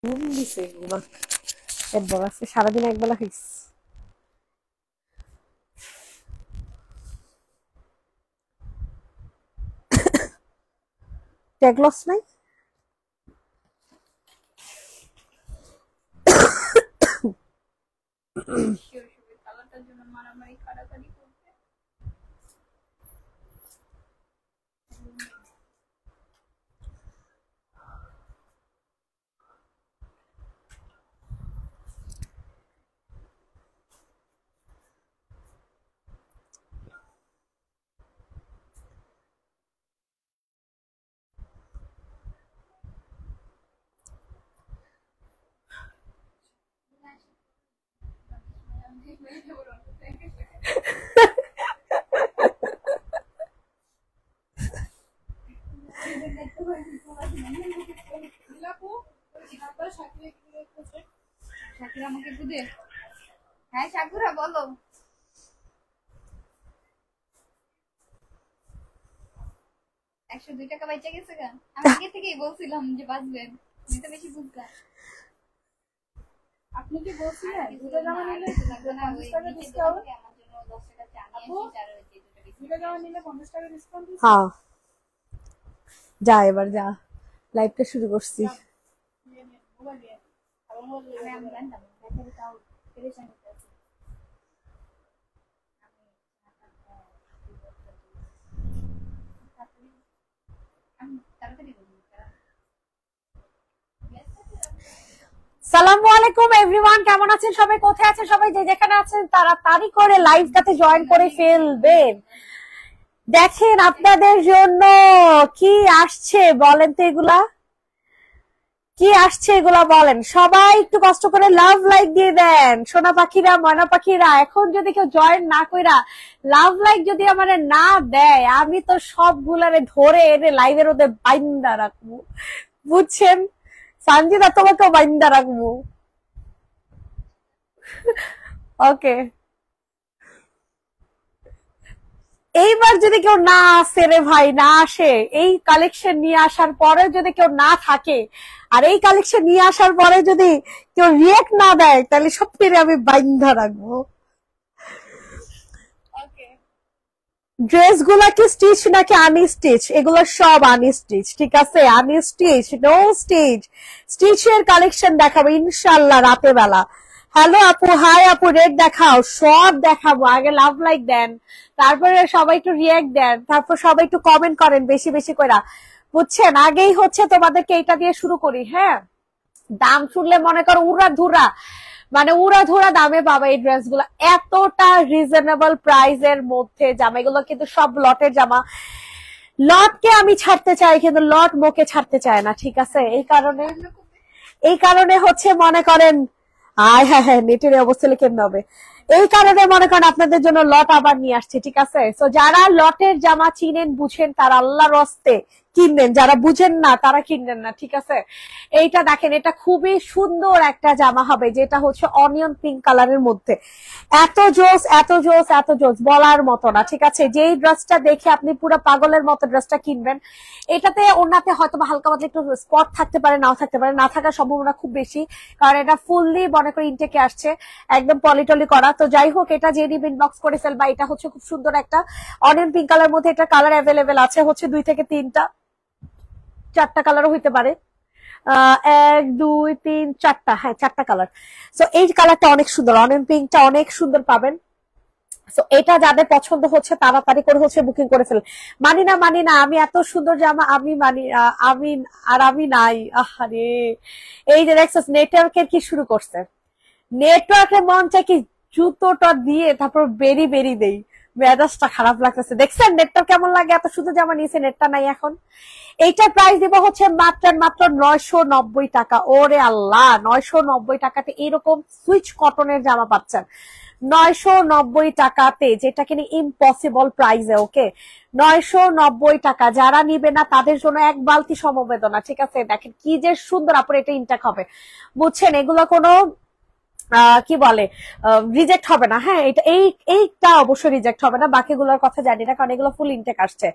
ঘুম দিছে ঘুমা পেট বড় আছে সারাদিন একবেলা খাইছি। ট্যাগলস নাই হ্যাঁ সাকুরা বলো। $102 বেঁচে গেছে গা। আমি আগে থেকেই বলছিলাম যে বাঁচবেন, তুমি তো বেশি বুঝলা। আপনি কি বলছিলেন দুটো জামা নিলে $50 ডিসকাউন্ট? আমার জন্য $10 চা নিয়ে এসেছি, আর ওই যে দুটো জামা নিলে $50 ডিসকাউন্ট। হ্যাঁ যা এবার যা লাইভটা শুরু করছি। সালামু আলাইকুম এভরিওয়ান, কেমন আছেন সবাই, কোথায় আছেন সবাই, যে যেখানে আছেন তাড়াতাড়ি করে লাইভটাতে জয়েন করে ফেলবেন। দেখেন আপনাদের জন্য কি আসছে বলেন তো, এগুলা কি আসছে এগুলা বলেন। সবাই একটু কষ্ট করে লাভ লাইক দিয়ে দেন সোনা পাখিরা, ময়না পাখিরা। এখন যদি কেউ জয়েন না কইরা লাভ লাইক যদি আমার না দেয়, আমি তো সবগুলারে ধরে এনে লাইভের ওদের বাইন্দা রাখবো, বুঝছেন? সানজিদা তোমাকেও বাইন্দা রাখবো। ওকে, এইবার যদি কেউ না আসে রে ভাই, না আসে, এই কালেকশন নিয়ে আসার পরে যদি কেউ না থাকে, আর এই কালেকশন নিয়ে আসার পরে যদি কেউ রিয়েক্ট না দেয়, তাহলে সত্যি আমি বাইন্ধা রাখবো। ড্রেস গুলা কি স্টিচ নাকি আনস্টিচ? এগুলো সব আনস্টিচ, ঠিক আছে? Unstitch, no stitch. স্টিচের কালেকশন দেখাবো ইনশাল্লাহ রাতে বেলা। হ্যালো আপু, হাই আপু, রেড দেখাও, সব দেখাবো। আগে লাভ লাইক দেন, তারপরে সবাই একটু রিয়েক্ট দেন, তারপর সবাই একটু কমেন্ট করেন বেশি বেশি করে, বুঝছেন? আগেই হচ্ছে তোমাদেরকে এটা দিয়ে শুরু করি। হ্যাঁ, দাম শুনলে মনে করো উড়া ধুরা, মানে উড়া ধুরা দামে পাবা এই ড্রেস গুলো, এতটা রিজনেবল প্রাইসের মধ্যে। জামাগুলো কিন্তু সব লটের জামা, লটকে আমি ছাড়তে চাই কিন্তু লট মোকে ছাড়তে চায় না, ঠিক আছে? এই কারণে হচ্ছে মনে করেন, আয় হ্যাঁ হ্যাঁ নেটের অবস্থা কেমন হবে, এই কারণে মনে করেন আপনাদের জন্য লট আবার নিয়ে আসছে, ঠিক আছে? তো যারা লটের জামা চিনেন বুঝেন তারা আল্লাহর হস্তে কিনবেন, যারা বুঝেন না তারা কিনবেন না, ঠিক আছে? এইটা দেখেন, এটা খুবই সুন্দর একটা জামা হবে, যেটা হচ্ছে অনিয়ন পিঙ্ক কালারের মধ্যে। এত জোস, এত জোস, এত জোস, বলার মতো না, ঠিক আছে? যেই ড্রেসটা দেখে আপনি পুরো পাগলের মতো ড্রেসটা কিনবেন। এটাতে ওনাতে হয়তো হালকা পাতলা একটু স্পট থাকতে পারে, নাও থাকতে পারে, না থাকার সম্ভাবনা খুব বেশি, কারণ এটা ফুললি মনে করে ইনটেকে আসছে, একদম পলিটলি করা। তো যাই হোক, এটা যে নিব ইনবক্স করে ফেলবা। এটা হচ্ছে খুব সুন্দর একটা অনিয়ন পিঙ্ক কালার মধ্যে, এটা কালার অ্যাভেলেবেল আছে হচ্ছে 2 থেকে 3টা, 4টা কালারও হইতে পারে। 1 2 3 4টা, হ্যাঁ 4টা কালার। সো এই কালারটা অনেক সুন্দর, অনিয়ন পিঙ্কটা অনেক সুন্দর পাবেন। তো এটা যাদের পছন্দ হচ্ছে তাড়াতাড়ি করে হচ্ছে বুকিং করে ফেলেন। মানি না আমি এত সুন্দর জামা আমি মানি, আমি নাই। আহারে, এই যে দেখছিস নেটওয়ার্কের কি শুরু করছে, নেটওয়ার্কের মন চাই কি জুতোটা দিয়ে তারপর বেরি দেই, মেজাজটা খারাপ লাগতেছে। দেখছেন নেটটা কেমন লাগে? এত সুন্দর জামা নিয়েছে, নেটটা নাই এখন। এইটার প্রাইস দিব হচ্ছে মাত্র $990। ওরে আল্লাহ, $990 এরকম সুইচ কটনের জামা পাচ্ছেন $990, যেটা কিনা ইম্পসিবল প্রাইসে। ওকে, $990। যারা নিবে না তাদের জন্য এক বালতি সমবেদনা, ঠিক আছে? দেখেন কি যে সুন্দর, আপনার এটা ইনটেক হবে, বুঝছেন? এগুলো কোনো কি বলে রিজেক্ট হবে না। হ্যাঁ, এটা এইটা অবশ্যই রিজেক্ট হবে না, বাকিগুলোর কথা জানি না কারণ এগুলো ফুল ইনটেক আসছে।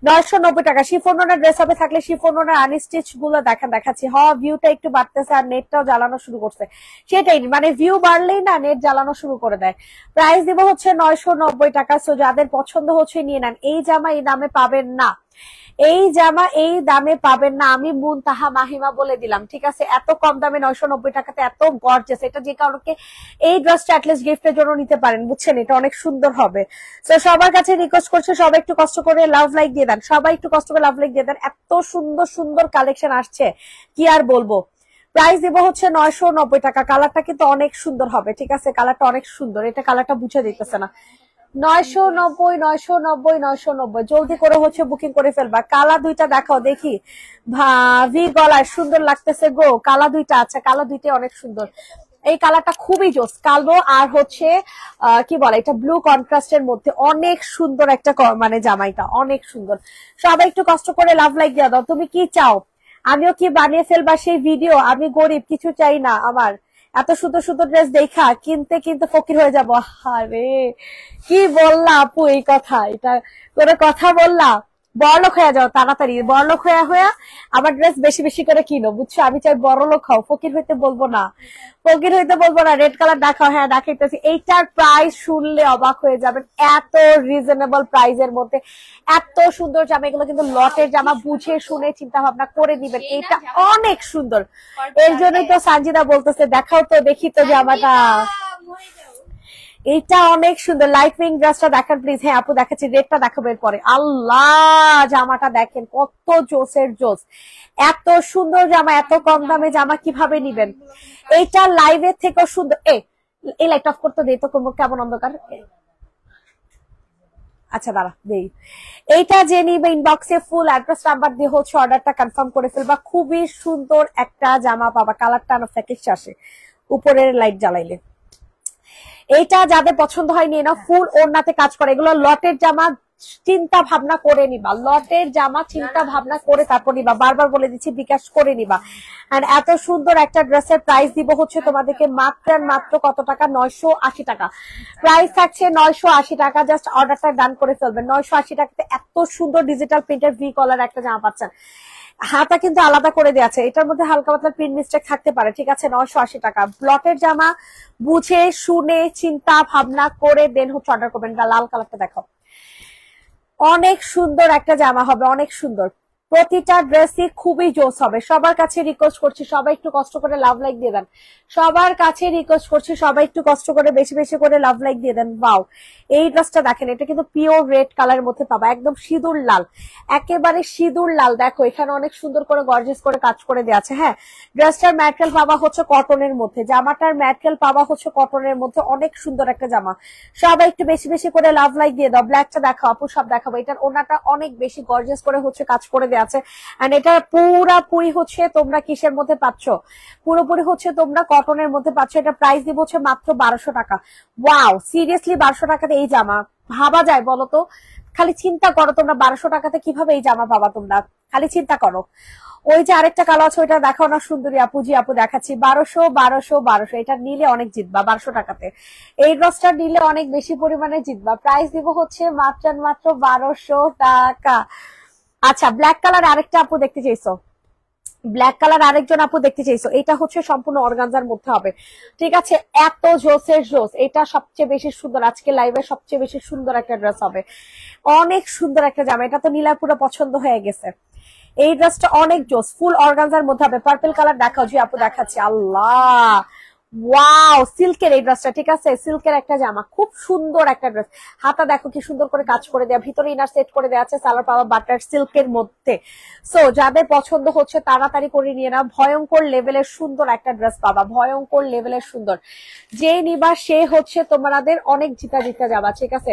990 টাকা শিফন ওনার ড্রেস হবে, থাকলে শিফন ওনার আনস্টিচ গুলো দেখাচ্ছি। ভিউটা একটু বাড়তেছে আর নেটটাও জ্বালানো শুরু করছে, সেটাই মানে ভিউ বাড়লেই না নেট জ্বালানো শুরু করে দেয়। প্রাইস দিব হচ্ছে 990 টাকা। সো যাদের পছন্দ হচ্ছে নিয়ে নেন। এই জামা এই দামে পাবেন না, এই জামা এই দামে পাবেন না, আমি মুনতাহা মাহিমা বলে দিলাম, ঠিক আছে? এত কম দামে 990 টাকাতে এত গর্জিয়াস, এটা যে কারণকে এই ড্রেসটা অ্যাটলিস্ট গিফটের জন্য নিতে পারেন, বুঝছেন? এটা অনেক সুন্দর হবে। তো সবার কাছে রিকোয়েস্ট করছে সবাই একটু কষ্ট করে লাভ লাইক দিয়ে দেন, সবাই একটু কষ্ট করে লাভ লাইক দিয়ে দেন। এত সুন্দর সুন্দর কালেকশন আসছে কি আর বলবো। প্রাইস দিব হচ্ছে 990 টাকা। কালারটা কিন্তু অনেক সুন্দর হবে, ঠিক আছে? কালারটা অনেক সুন্দর, এটা কালারটা বুঝে দিতেছে না। 990 990 990 জলদি করে হচ্ছে বুকিং করে ফেলবা। কালা দুইটা দেখাও দেখি, ভি গলায় সুন্দর লাগতেছে গো। কালা দুইটা আছে, কালা দুইটা অনেক সুন্দর। এই কালারটা খুবই জোস, কালো আর হচ্ছে কি বলে এটা ব্লু কন্ট্রাস্টের মধ্যে অনেক সুন্দর একটা মানে জামাইটা অনেক সুন্দর। সবাই একটু কষ্ট করে লাভ লাইক দিয়ে দাও। তুমি কি চাও আমিও কি বানিয়ে ফেলবা সেই ভিডিও? আমি গরিব, কিছু চাই না আমার, এত সুন্দর সুন্দর ড্রেস দেখা কিনতে কিনতে ফকির হয়ে যাবো। আরে কি বললা আপু এই কথা, এটা করে কথা বললা? বড়লোক হয়ে যাও তাড়াতাড়ি, বড়লোক হয়ে আমার ড্রেস বেশি বেশি করে কিনো, বুঝছো? আমি চাই বড়লোক হও, ফকির হইতে বলবো না, ফকির হইতে বলবো না। রেড কালার দেখাও, হ্যাঁ দেখাইতেছি। এইটার প্রাইস শুনলে অবাক হয়ে যাবেন, এত রিজনেবল প্রাইসের মধ্যে এত সুন্দর জামা। এগুলো কিন্তু লটের জামা, বুঝে শুনে চিন্তা ভাবনা করে নিবেন। এটা অনেক সুন্দর, এর জন্যই তো সানজিদা বলতেছে দেখাও তো দেখি তো জামাটা। এইটা অনেক সুন্দর। লাইট পিঙ্ক ড্রেসটা দেখান প্লিজ। হ্যাঁ আপু দেখাচ্ছি, রেডটা দেখাবো এরপরে। আল্লাহ জামাটা দেখেন কত জোসের জোস, এত সুন্দর জামা, এত কম দামে জামা কিভাবে নিবেন? এইটা লাইভের থেকেও সুন্দর। এই লাইট অফ করতে দেই তো, কেমন অন্ধকার। আচ্ছা দাঁড়া দেই। এইটা যে নিবে ইনবক্সে ফুল অ্যাড্রেস নাম্বার দিয়ে হচ্ছে অর্ডারটা কনফার্ম করে ফেলবা। খুবই সুন্দর একটা জামা পাবা, কালারটা না ফ্যাকেশ আসে উপরের লাইট জ্বালাইলে। এইটা যাদের পছন্দ হয় নিয়ে নাও, ফুল ওড়নাতে কাজ করে। এগুলো লটের জামা, চিন্তা ভাবনা করে নিবা, লটের জামা চিন্তা ভাবনা করে তারপর নিবা। বারবার বলে দিচ্ছি বিকাশ করে নিবা। এন্ড এত সুন্দর একটা ড্রেসের প্রাইস দিব হচ্ছে তোমাদেরকে মাত্র কত টাকা? 980 টাকা। প্রাইস থাকছে 980 টাকা। জাস্ট অর্ডারটা ডান করে ফেলবেন। 980 টাকাতে এত সুন্দর ডিজিটাল প্রিন্টের ভি কলার একটা জামা পাচ্ছেন। হাতা কিন্তু আলাদা করে দেওয়া আছে, এটার মধ্যে হালকা পাতলা প্রিন্ট মিস্টেক থাকতে পারে, ঠিক আছে? 980 টাকা। ব্লটের জামা বুঝে শুনে চিন্তা ভাবনা করে দেন হচ্ছে অর্ডার করবেন। লাল কালারটা দেখো, অনেক সুন্দর একটা জামা হবে, অনেক সুন্দর। প্রতিটা ড্রেসই খুবই জোস হবে। সবার কাছে রিকোয়েস্ট করছি সবাই একটু কষ্ট করে লাভ লাইক দিয়ে দেন। সবার কাছে রিকোয়েস্ট করছি সবাই একটু কষ্ট করে বেশি বেশি করে লাভ লাইক দিয়ে দেন। বাও এই ড্রেসটা দেখেন, এটা কিন্তু পিওর রেড কালারের মধ্যে পাবা, একদম সিঁদুর লাল, একেবারে সিঁদুর লাল। দেখো এখানে অনেক সুন্দর করে গর্জিয়াস করে কাজ করে দেওয়া আছে। হ্যাঁ, ড্রেসটার ম্যাটেরিয়াল পাবা হচ্ছে কটনের মধ্যে, জামাটার ম্যাটেরিয়াল পাবা হচ্ছে কটনের মধ্যে, অনেক সুন্দর একটা জামা। সবাই একটু বেশি বেশি করে লাভ লাইক দিয়ে দাও। ব্ল্যাকটা দেখাও আপু, সব দেখাবো। এটার ওনাটা অনেক বেশি গর্জিয়াস করে হচ্ছে কাজ করে দেওয়া আছে। এন্ড এটা পুরাপুরি হচ্ছে তোমরা কিসের মধ্যে পাচ্ছ? পুরোপুরি হচ্ছে তোমরা কটনের মধ্যে পাচ্ছ। এটা প্রাইস দিব হচ্ছে মাত্র 1200 টাকা। ওয়াও, সিরিয়াসলি 1200 টাকাতে এই জামা ভাবা যায় বলো তো? খালি চিন্তা করো তোমরা 1200 টাকাতে কিভাবে এই জামা পাবা, তোমরা খালি চিন্তা করো। ওই যে আরেকটা কালো আছে ওইটা দেখাও না সুন্দরী আপু। জি আপু দেখাচ্ছি। 1200 এটা নিলে অনেক জিতবা 1200 টাকাতে। এই ড্রেসটা নিলে অনেক বেশি পরিমাণে জিতবা। প্রাইস দিব হচ্ছে মাত্র 1200 টাকা। আচ্ছা, ব্ল্যাক কালার আরেকটা আপু দেখতে চাইছো, ব্ল্যাক কালার আরেকজন আপু দেখতে চাইছো। এটা হচ্ছে সম্পূর্ণ অর্গানজার মধ্যে হবে, ঠিক আছে? এত জোসের জোস, এটা সবচেয়ে বেশি সুন্দর, আজকে লাইভে সবচেয়ে বেশি সুন্দর একটা ড্রেস হবে, অনেক সুন্দর একটা জামা। এটা তো নীলা পুরো পছন্দ হয়ে গেছে। এই ড্রেসটা অনেক জোস, ফুল অর্গানজার মধ্যে হবে। পার্পল কালার দেখাও। জি আপু দেখাচ্ছি। আল্লাহ ওয়াও, সিল্কের এই ড্রেসটা, ঠিক আছে? সিল্কের একটা জামা, খুব সুন্দর একটা ড্রেস। হাতা দেখো কি সুন্দর করে কাজ করে দেওয়া, ভিতরে ইনার সেট করে দেওয়া আছে, সালোয়ার পাওয়া বাটার সিল্কের মধ্যে। সো যাদের পছন্দ হচ্ছে তাড়াতাড়ি করে নিয়ে না, ভয়ঙ্কর লেভেলের সুন্দর একটা ড্রেস পাবা, ভয়ঙ্কর লেভেলের সুন্দর। যে নিবা সে হচ্ছে তোমাদের অনেক জিতে যাবা, ঠিক আছে?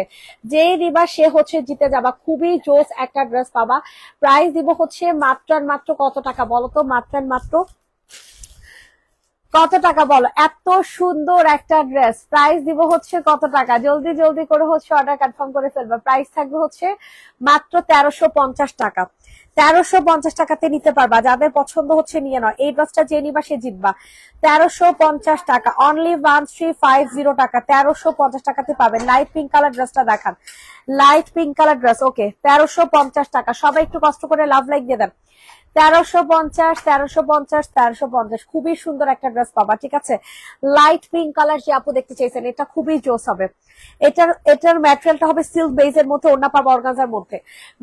যে নিবা সে হচ্ছে জিতে যাবা। খুবই জোস একটা ড্রেস পাবা। প্রাইস দিব হচ্ছে মাত্র কত টাকা বলো তো? মাত্র কত টাকা বলো? এত সুন্দর একটা ড্রেস, প্রাইস দিব হচ্ছে কত টাকা? জলদি জলদি করে হচ্ছে অর্ডার কনফার্ম করে ফেলবা। প্রাইস থাকবে হচ্ছে মাত্র 1350 টাকা। 1350 টাকাতে নিতে পারবা, যাদের পছন্দ হচ্ছে নিয়ে নাও। এই ড্রেসটা যে নিবা সে জিতবা। 1350 টাকা, অনলি 1350 টাকা, 1350 টাকাতে পাবেন। লাইট পিঙ্ক কালার ড্রেসটা দেখান, লাইট পিঙ্ক কালার ড্রেস। ওকে, 1350 টাকা। সবাই একটু কষ্ট করে লাভ লাইক দিয়ে দেন। 1350, 1350, 1350। খুবই সুন্দর একটা ড্রেস পাবা, ঠিক আছে? লাইট পিঙ্ক কালার যে আপু দেখতে চাইছেন, এটা খুবই জোস হবে। এটার ম্যাটেরিয়ালটা হবে সিল্ক বেজের মধ্যে, ওড়না পাবা অর্গানজার মধ্যে।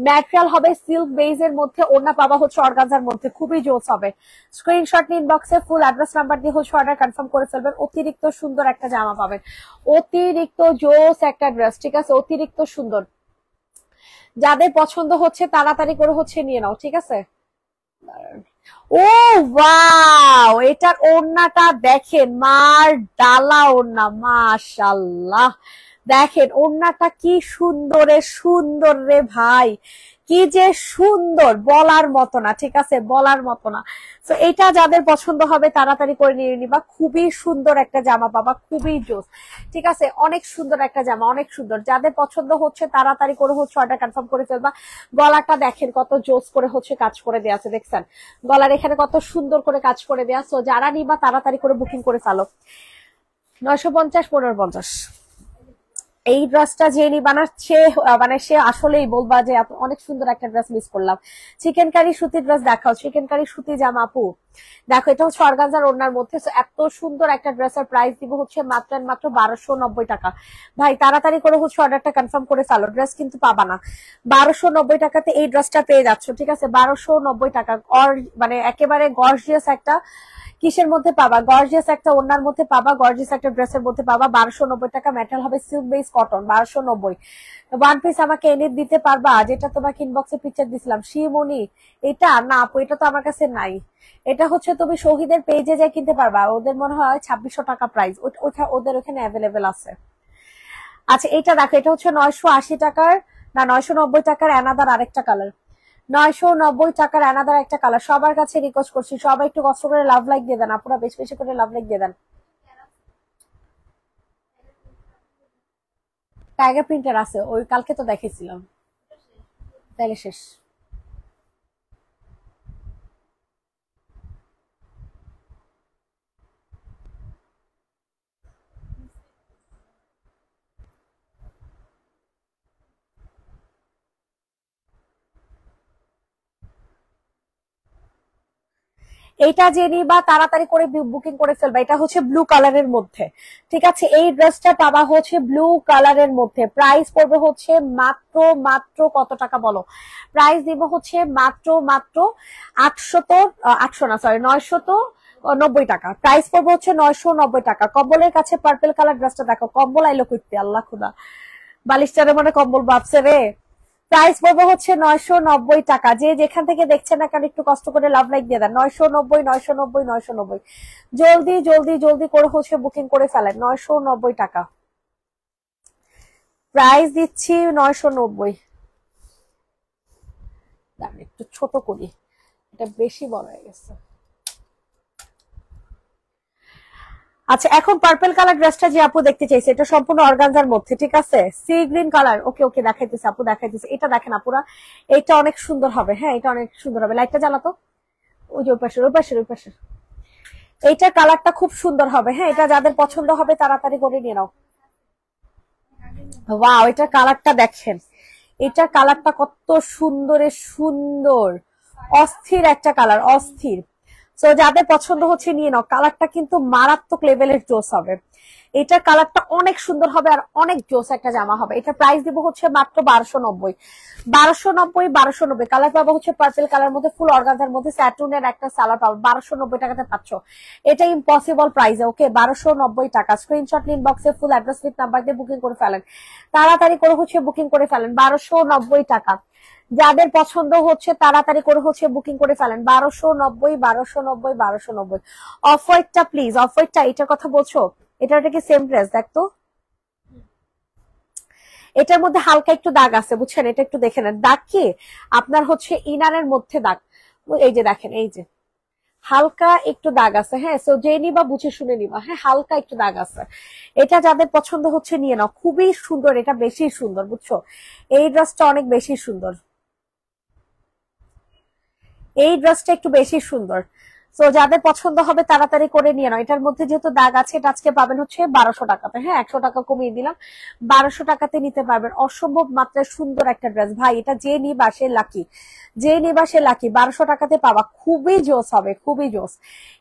ম্যাটেরিয়াল হবে সিল্ক বেজের মধ্যে, ওড়না পাবা হচ্ছে অর্গানজার মধ্যে। খুবই জোস হবে। স্ক্রিনশট নিন, ইনবক্সে ফুল অ্যাড্রেস নাম্বার দিয়ে হচ্ছে অর্ডার কনফার্ম করে ফেলবেন। অতিরিক্ত সুন্দর একটা জামা পাবেন, অতিরিক্ত জোস একটা ড্রেস, ঠিক আছে? অতিরিক্ত সুন্দর। যাদের পছন্দ হচ্ছে তাড়াতাড়ি করে হচ্ছে নিয়ে নাও, ঠিক আছে? ও ওয়াও, এটার ওড়নাটা দেখেন, মার ডালা ওড়না, মাশাআল্লাহ। দেখেন ওড়নাটা কি সুন্দর সুন্দর রে ভাই, কি যে সুন্দর, বলার মতো না, ঠিক আছে? বলার মতো না। তো এটা যাদের পছন্দ হবে তাড়াতাড়ি করে নিয়ে নিবা। খুবই সুন্দর একটা জামা পাবা, খুবই জোস, ঠিক আছে? অনেক সুন্দর একটা জামা, অনেক সুন্দর। যাদের পছন্দ হচ্ছে তাড়াতাড়ি করে হচ্ছে অর্ডার কনফার্ম করে ফেলবা। গলাটা দেখেন কত জোস করে হচ্ছে কাজ করে দেওয়া আছে, দেখছেন? গলার এখানে কত সুন্দর করে কাজ করে দেওয়া। সো যারা নিবা তাড়াতাড়ি করে বুকিং করে ফেলো। 950, 1550। এই ড্রেসটা যে বানাচ্ছে মানে সে আসলেই বলবা যে অনেক সুন্দর একটা ড্রেস মিস করলাম। চিকেন কারি সুতি ড্রেস দেখাও, চিকেন কারি সুতি জামা আপু দেখো। এটা হচ্ছে অর্গানজার ওড়নার মধ্যে। এত সুন্দর একটা ড্রেসের প্রাইস দিব হচ্ছে মাত্র 1290 টাকা। ভাই তাড়াতাড়ি করে হচ্ছে অর্ডারটা কনফার্ম করে ফেলো, ড্রেস কিন্তু পাবা না। 1290 টাকাতে এই ড্রেসটা পেয়ে যাচ্ছ, ঠিক আছে? 1290 টাকা। মানে একেবারে গর্জিয়াস একটা কিসের মধ্যে পাবা? গর্জিয়াস একটা ওড়নার মধ্যে পাবা, গর্জিয়াস একটা ড্রেসের মধ্যে পাবা। 1290 টাকা। ম্যাটেরিয়াল হবে silk base cotton. 1290। One piece আমাকে এনে দিতে পারবা? যেটা তোমাকে ইনবক্সে পিকচার দিছিলাম শিমনি, এটা না আপু, এটা তো আমার কাছে নাই। এটা হচ্ছে তুমি শহীদের পেজে যাই কিনতে পারবা, ওদের মনে হয় 2600 টাকা প্রাইস, ওদের ওখানে অ্যাভেলেবেল আছে। আচ্ছা এটা দেখো, এটা হচ্ছে 980 টাকার, না 990 টাকার অ্যানাদার আরেকটা কালার। 990 টাকার অ্যানাদার একটা কালার। সবার কাছে রিকোয়েস্ট করছি, সবাই একটু কষ্ট করে লাভ লাইক দিয়ে দেন, আপনারা বেশি বেশি করে লাভ লাইক দিয়ে দেন। টাইগার প্রিন্টার আছে, ওই কালকে তো দেখেছিলাম। তাহলে শেষ। এটা যে নিবা তাড়াতাড়ি করে বুকিং করে ফেলবা। এটা হচ্ছে ব্লু কালারের মধ্যে, ঠিক আছে? এই ড্রেসটা পাবা হচ্ছে ব্লু কালারের মধ্যে। প্রাইস পড়বে হচ্ছে মাত্র মাত্র কত টাকা বলো? প্রাইস দিব হচ্ছে মাত্র মাত্র 990 টাকা। প্রাইস পড়বে হচ্ছে 990 টাকা। কম্বলের কাছে পার্পল কালার ড্রেসটা দেখো, কম্বল আইলো কইতে, আল্লাহ খুদা, বালিশটারে মানে কম্বল ভাবছে রে। প্রাইস পড়বে হচ্ছে 990 টাকা। যে যেখান থেকে দেখছেন না কেন একটু কষ্ট করে লাভ লাইক দিয়ে দেন। 990, 990, 990। জলদি জলদি জলদি করে হচ্ছে বুকিং করে ফেলেন। 990 টাকা প্রাইস দিচ্ছি। 990। একটু ছোট করি, এটা বেশি বড় হয়ে গেছে। আচ্ছা এখন পার্পল কালার ড্রেসটা যে আপু দেখতে চাইছে, এটা সম্পূর্ণ অর্গানজার মধ্যে, ঠিক আছে? Sea green colour. Okay okay, দেখাইতেছে আপু, দেখাইতেছে। এটা দেখেন আপুরা, এটা অনেক সুন্দর হবে। হ্যাঁ এটা অনেক সুন্দর হবে। লাইটটা জ্বালাতো, ওই যে ওই পাশের ওই পাশের ওই পাশের। এইটার কালারটা খুব সুন্দর হবে। হ্যাঁ এটা যাদের পছন্দ হবে তাড়াতাড়ি করে নিয়ে নাও। ওয়াও, এটার কালারটা দেখেন, এটার কালারটা কত সুন্দর সুন্দর, অস্থির একটা কালার, অস্থির। সো যাদের পছন্দ হচ্ছে নিয়ে নাও। কালারটা কিন্তু মারাত্মক লেভেলের জোস হবে। এটার কালারটা অনেক সুন্দর হবে আর অনেক জোস একটা জামা হবে। এটা প্রাইস দিব হচ্ছে মাত্র 1290। 1290 কালার পাবো হচ্ছে পার্পল কালার মধ্যে, ফুল অর্গানজার মধ্যে, স্যাটুনের একটা সালার পাবো। 1290 টাকাতে পাচ্ছ। এটা ইম্পসিবল প্রাইসে। ওকে 1290 টাকা। স্ক্রিনশট নিন, বক্সে ফুল অ্যাড্রেস লিখ নাম্বার দিয়ে বুকিং করে ফেলেন। তাড়াতাড়ি করে হচ্ছে বুকিং করে ফেলেন। 1290 টাকা। যাদের পছন্দ হচ্ছে তাড়াতাড়ি করে হচ্ছে বুকিং করে ফেলেন। 1290, 1290, 1290। অফ হোয়াইটটা প্লিজ, অফ হোয়াইটটা, এটার কথা বলছো? এটা কি সেম ড্রেস? দেখতো, এটার মধ্যে হালকা একটু দাগ আছে, বুঝছেন? এটা একটু দেখে নেন। দাগ কি আপনার হচ্ছে ইনারের মধ্যে দাগ, এই যে দেখেন, এই যে হালকা একটু দাগ আছে, হ্যাঁ, সো যে নিবা বুঝে শুনে নিবা, হ্যাঁ, হালকা একটু দাগ আছে। এটা যাদের পছন্দ হচ্ছে নিয়ে নাও, খুবই সুন্দর, এটা বেশি সুন্দর, বুঝছো? এই ড্রেসটা অনেক বেশি সুন্দর, এই ড্রেসটা একটু বেশি সুন্দর। সো যাদের পছন্দ হবে তাড়াতাড়ি করে নিয়ে নাও। এটার মধ্যে যেহেতু দাগ আছে, এটা আজকে পাবেন হচ্ছে 1200 টাকাতে, হ্যাঁ, 100 টাকা কমিয়ে দিলাম, 1200 টাকাতে নিতে পারবেন। অসম্ভব মাত্রায় সুন্দর একটা ড্রেস ভাই, এটা যে নিবা সে লাকি, যে নিবা সে লাকি। 1200 টাকাতে পাবা, খুবই জোস হবে, খুবই জোস।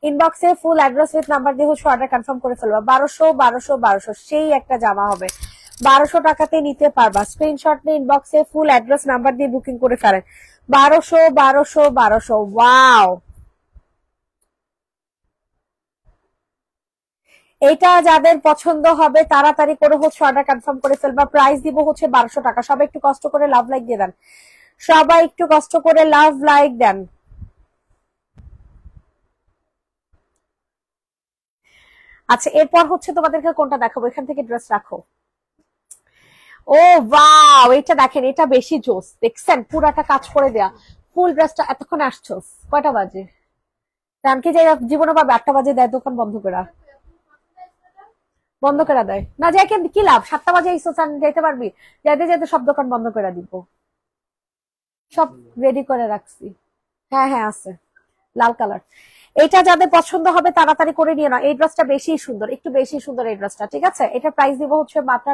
ইনবক্সে ফুল অ্যাড্রেস উইথ নাম্বার দিয়ে হচ্ছে অর্ডার কনফার্ম করে ফেলবা। 1200 সেই একটা জামা হবে, 1200 টাকাতে নিতে পারবা। স্ক্রিনশট নিয়ে ইনবক্সে ফুল অ্যাড্রেস নাম্বার দিয়ে বুকিং করে ফেলেন। 1200 ওয়াও। এটা যাদের পছন্দ হবে তাড়াতাড়ি করে হচ্ছে অর্ডার কনফার্ম করে ফেলবা। প্রাইস দিব হচ্ছে 1200 টাকা। সবাই একটু কষ্ট করে লাভ লাইক দিয়ে দেন, সবাই একটু কষ্ট করে লাভ লাইক দেন। আচ্ছা, এরপর হচ্ছে তোমাদেরকে কোনটা দেখাবো, এখান থেকে ড্রেস রাখো। ও ওয়াও, এটা দেখেন, এটা বেশি জোস, দেখছেন পুরাটা কাজ করে দেয়া, ফুল ড্রেসটা। এতক্ষণ আসছো কয়টা বাজে? রানকে যে জীবনে পাবে 8টা বাজে দেয় দোকান বন্ধ করে, বন্ধ করে দেয় না, যাই কি লাভ? 7টা বাজে যাইতে পারবি? যাইতে যাইতে সব দোকান বন্ধ করে দিব, সব রেডি করে রাখছি। হ্যাঁ হ্যাঁ আছে, লাল কালার। এটা যাদের পছন্দ হবে তাড়াতাড়ি করে নিয়ে নাও, এই ড্রেসটা বেশি সুন্দর, একটু বেশি সুন্দর এই ড্রেসটা, ঠিক আছে? এটা প্রাইস দিব হচ্ছে মাত্র